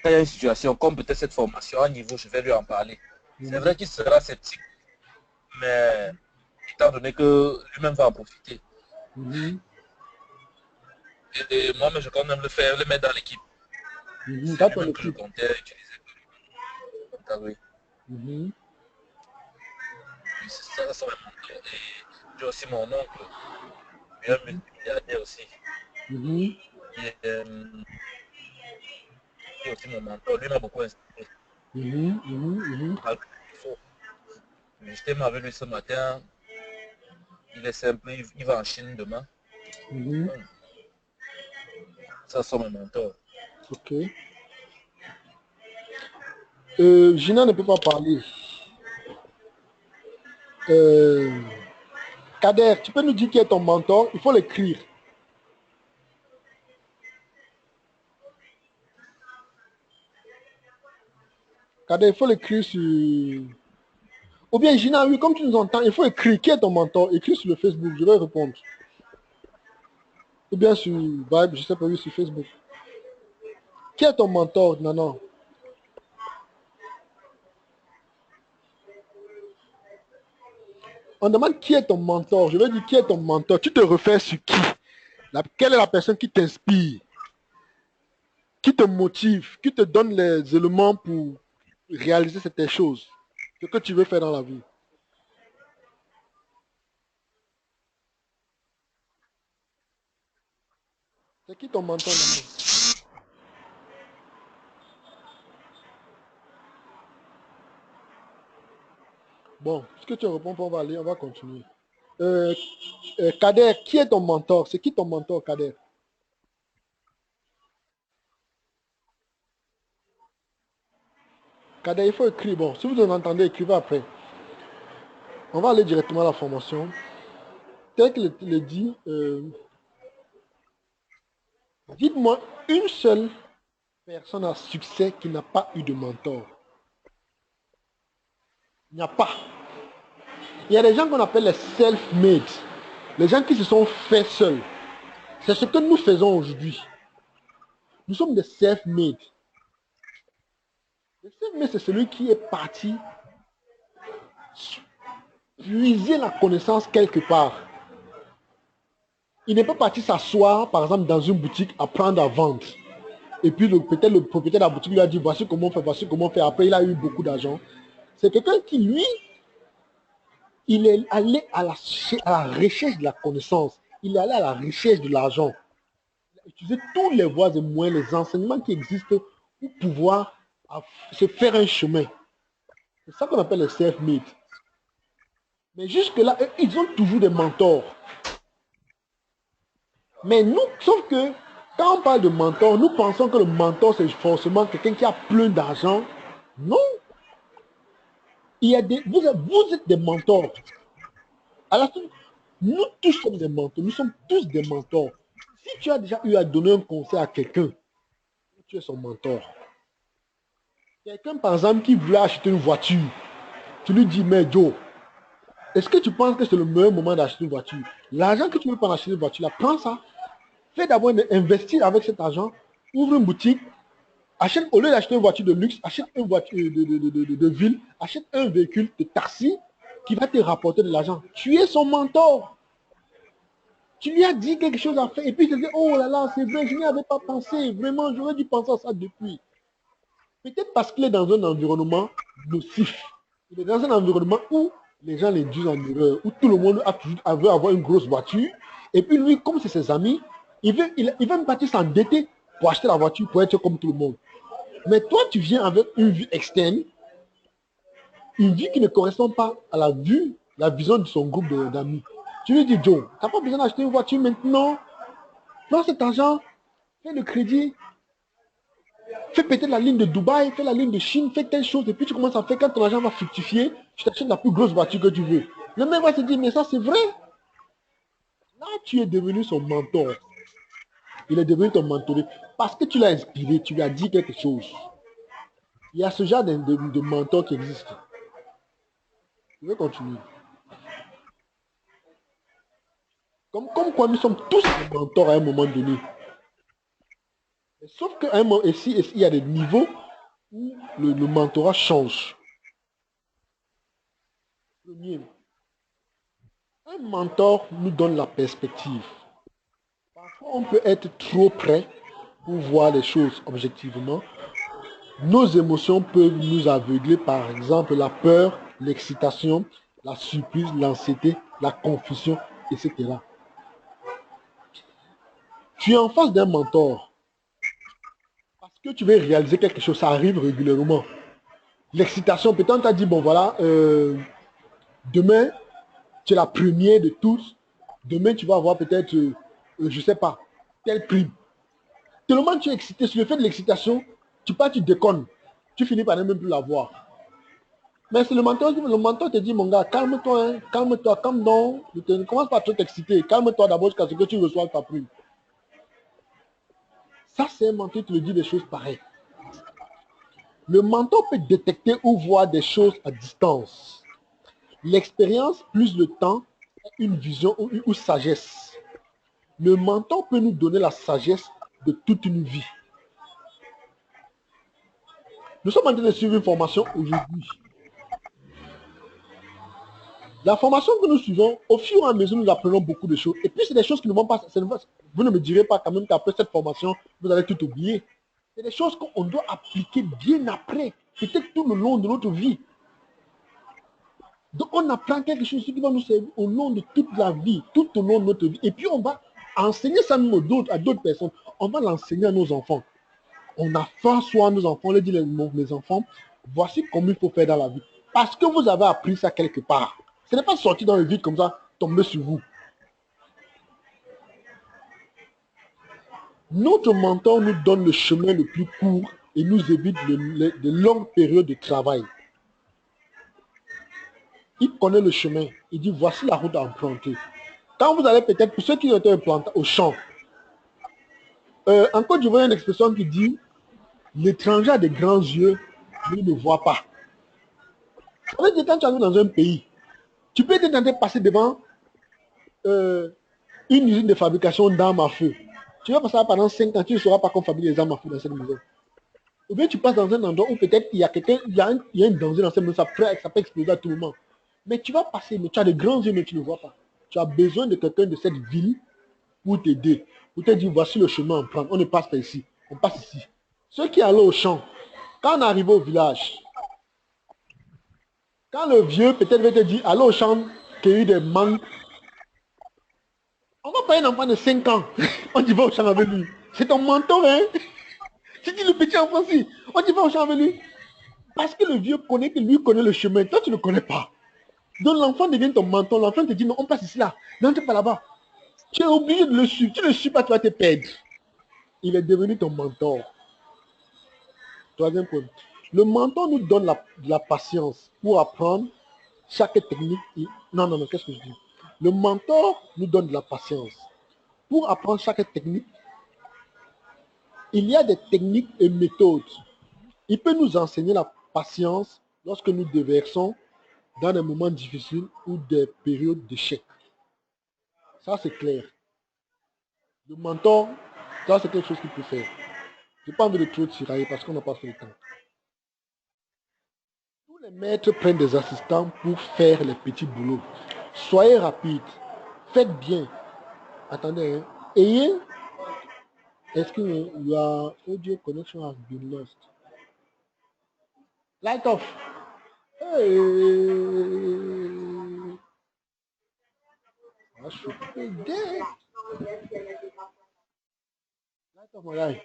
il y a une situation comme peut-être cette formation à niveau, je vais lui en parler. C'est vrai qu'il sera sceptique, mais étant donné que lui-même va en profiter. Et moi-même, je compte même le faire, le mettre dans l'équipe. C'est lui-même que je comptais utiliser. Oui. Ça, ça va monter. Et j'ai aussi mon oncle, lui un multimilliardaire aussi, qui est aussi mon mentor. Lui m'a beaucoup inspiré. Malgré les défauts. J'étais avec lui ce matin. Il est simple, il va en Chine demain. Ça sont mes mentors. Ok. Gina ne peut pas parler. Kader, tu peux nous dire qui est ton mentor? Il faut l'écrire. Kader, il faut l'écrire sur... Ou bien Gina, oui, comme tu nous entends, il faut écrire qui est ton mentor. Écris sur le Facebook, je vais répondre. Ou bien sur Vibe, je sais pas, oui, sur Facebook. Qui est ton mentor, Nana? on demande qui est ton mentor. Je veux dire, qui est ton mentor? Tu te refais sur qui? Quelle est la personne qui t'inspire, qui te motive, qui te donne les éléments pour réaliser certaines choses, ce que tu veux faire dans la vie? C'est qui ton mentor d'abord? Bon, puisque tu réponds pas, on va aller, on va continuer. Kader, qui est ton mentor? C'est qui ton mentor, Kader? Kader, il faut écrire. Bon, si vous en entendez, écrivez après. On va aller directement à la formation. Tel que le dit, dites-moi une seule personne à succès qui n'a pas eu de mentor. Il n'y a pas. Il y a des gens qu'on appelle les self-made. Les gens qui se sont faits seuls. C'est ce que nous faisons aujourd'hui. Nous sommes des self-made. Le self-made, c'est celui qui est parti puiser la connaissance quelque part. Il n'est pas parti s'asseoir, par exemple, dans une boutique, apprendre à vendre. Et puis peut-être le propriétaire de la boutique lui a dit, voici comment on fait, voici comment on fait. Après, il a eu beaucoup d'argent. C'est quelqu'un qui, lui, il est allé à la recherche de la connaissance. Il est allé à la recherche de l'argent. Il a utilisé tous les voies et moyens, les enseignements qui existent pour pouvoir se faire un chemin. C'est ça qu'on appelle les self-made. Mais jusque-là, ils ont toujours des mentors. Mais nous, sauf que quand on parle de mentor, nous pensons que le mentor, c'est forcément quelqu'un qui a plein d'argent. Non. Il y a vous êtes des mentors. À la fin, nous tous sommes des mentors. Nous sommes tous des mentors. Si tu as déjà eu à donner un conseil à quelqu'un, tu es son mentor. Quelqu'un, par exemple, qui voulait acheter une voiture, tu lui dis, mais Joe, est-ce que tu penses que c'est le meilleur moment d'acheter une voiture? L'argent que tu veux pas acheter une voiture, là, prends ça. Fais d'abord investir avec cet argent, ouvre une boutique, achète, au lieu d'acheter une voiture de luxe, achète une voiture de ville, achète un véhicule de taxi qui va te rapporter de l'argent. Tu es son mentor. Tu lui as dit quelque chose à faire et puis il te dit, oh là là, c'est vrai, je n'y avais pas pensé. Vraiment, j'aurais dû penser à ça depuis. Peut-être parce qu'il est dans un environnement nocif. Il est dans un environnement où les gens l'induisent en erreur, où tout le monde veut avoir une grosse voiture. Et puis lui, comme c'est ses amis, il va me partir s'endetter pour acheter la voiture, pour être comme tout le monde. Mais toi, tu viens avec une vue externe, une vue qui ne correspond pas à la vision de son groupe d'amis. Tu lui dis, Joe, tu n'as pas besoin d'acheter une voiture maintenant. Prends cet argent, fais le crédit, fais peut-être la ligne de Dubaï, fais la ligne de Chine, fais telle chose, et puis tu commences à faire, quand ton argent va fructifier, tu t'achètes la plus grosse voiture que tu veux. Le mec va se dire, mais ça c'est vrai. Là, tu es devenu son mentor. Il est devenu ton mentoré. Parce que tu l'as inspiré, tu lui as dit quelque chose. Il y a ce genre de mentor qui existe. Je vais continuer. Comme quoi nous sommes tous des mentors à un moment donné. Sauf qu'à un moment, ici, il y a des niveaux où le mentorat change. Premier, un mentor nous donne la perspective. Parfois, on peut être trop près pour voir les choses objectivement. Nos émotions peuvent nous aveugler, par exemple la peur, l'excitation, la surprise, l'anxiété, la confusion, etc. Tu es en face d'un mentor parce que tu veux réaliser quelque chose, ça arrive régulièrement. L'excitation, peut-être on t'a dit, bon voilà, demain, tu es la première de tous. Demain, tu vas avoir peut-être, je ne sais pas, tel prix. Tellement tu es excité, sur le fait de l'excitation, tu pars, tu déconnes. Tu finis par ne même plus l'avoir. Mais c'est le mentor te dit, mon gars, calme-toi, hein, calme-toi, calme donc. Ne commence pas à trop t'exciter. Calme-toi d'abord jusqu'à ce que tu reçoives ta prime. Ça, c'est un mentor qui te dit des choses pareilles. Le mentor peut détecter ou voir des choses à distance. L'expérience plus le temps, une vision ou sagesse. Le mentor peut nous donner la sagesse de toute une vie. Nous sommes en train de suivre une formation aujourd'hui. Il La formation que nous suivons, au fur et à mesure, nous apprenons beaucoup de choses. Et puis, c'est des choses qui ne vont pas... Vous ne me direz pas quand même qu'après cette formation, vous allez tout oublier. C'est des choses qu'on doit appliquer bien après, peut-être tout le long de notre vie. Donc, on apprend quelque chose qui va nous servir au long de toute la vie, tout au long de notre vie. Et puis, on va enseigner ça même à d'autres personnes. On va l'enseigner à nos enfants. On a fait soit à nos enfants, on leur dit, mes enfants, voici comment il faut faire dans la vie. Parce que vous avez appris ça quelque part. Ce n'est pas sorti dans le vide comme ça, tomber sur vous. Notre mentor nous donne le chemin le plus court et nous évite de longues périodes de travail. Il connaît le chemin. Il dit, voici la route à emprunter. Quand vous allez peut-être, pour ceux qui ont été implantés au champ, en Côte d'Ivoire, il y a une expression qui dit, l'étranger a des grands yeux, mais il ne voit pas. Ça veut dire quand tu arrives dans un pays, tu peux être tenté de passer devant une usine de fabrication d'armes à feu. Tu vas passer pendant 5 ans, tu ne sauras pas qu'on fabrique les armes à feu dans cette maison. Ou bien tu passes dans un endroit où peut-être il y a quelqu'un, il y a un danger dans cette maison, ça peut exploser à tout moment. Mais tu vas passer, mais tu as des grands yeux, mais tu ne vois pas. Tu as besoin de quelqu'un de cette ville pour t'aider, pour te dire voici le chemin à prendre. On ne passe pas ici, on passe ici. Ceux qui allaient au champ, quand on arrive au village, quand le vieux peut-être va te dire allez au champ cueillir des mangues, on va pas un enfant de 5 ans, on dit va au champ avec lui. C'est ton mentor, hein? Tu dis le petit enfant si, on dit va au champ avec lui. Parce que le vieux connaît que lui connaît le chemin, toi tu ne connais pas. Donc l'enfant devient ton mentor, l'enfant te dit non, on passe ici là, non, tu n'es pas là-bas. Tu es obligé de le suivre, tu ne le suis pas, tu vas te perdre. Il est devenu ton mentor. Troisième point. Le mentor nous donne de la patience pour apprendre chaque technique. Non, qu'est-ce que je dis? Le mentor nous donne de la patience. Pour apprendre chaque technique, il y a des techniques et méthodes. Il peut nous enseigner la patience lorsque nous déversons dans des moments difficiles ou des périodes d'échec. Ça, c'est clair. Le mentor, ça, c'est quelque chose qu'il peut faire. Je n'ai pas envie de trop tirailler parce qu'on n'a pas fait le temps. Tous les maîtres prennent des assistants pour faire les petits boulots. Soyez rapide. Faites bien. Attendez, hein. Ayez. Est-ce que your audio connection has been lost? Light off. Hey. I should be dead. Light off my life.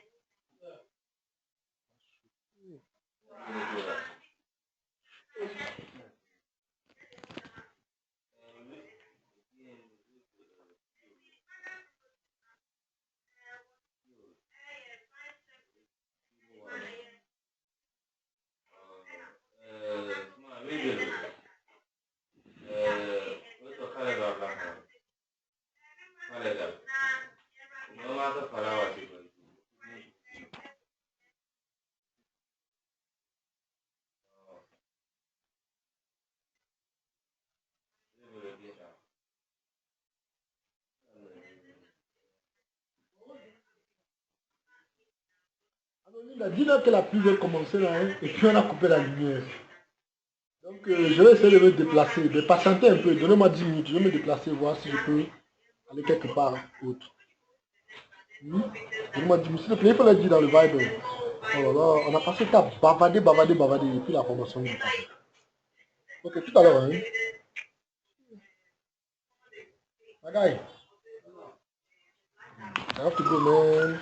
Dis-leur que la pluie vient commencer là, hein, et puis on a coupé la lumière. Donc je vais essayer de me déplacer, de patienter un peu, donnez-moi 10 minutes, je vais me déplacer, voir si je peux aller quelque part autre. Donnez-moi 10 minutes, s'il te plaît, il faut le dire dans le Bible. Oh là là, on a passé le temps à bavader, et puis la formation n'est pas. Ok, tout à l'heure, hein. My guy, I have to go, man.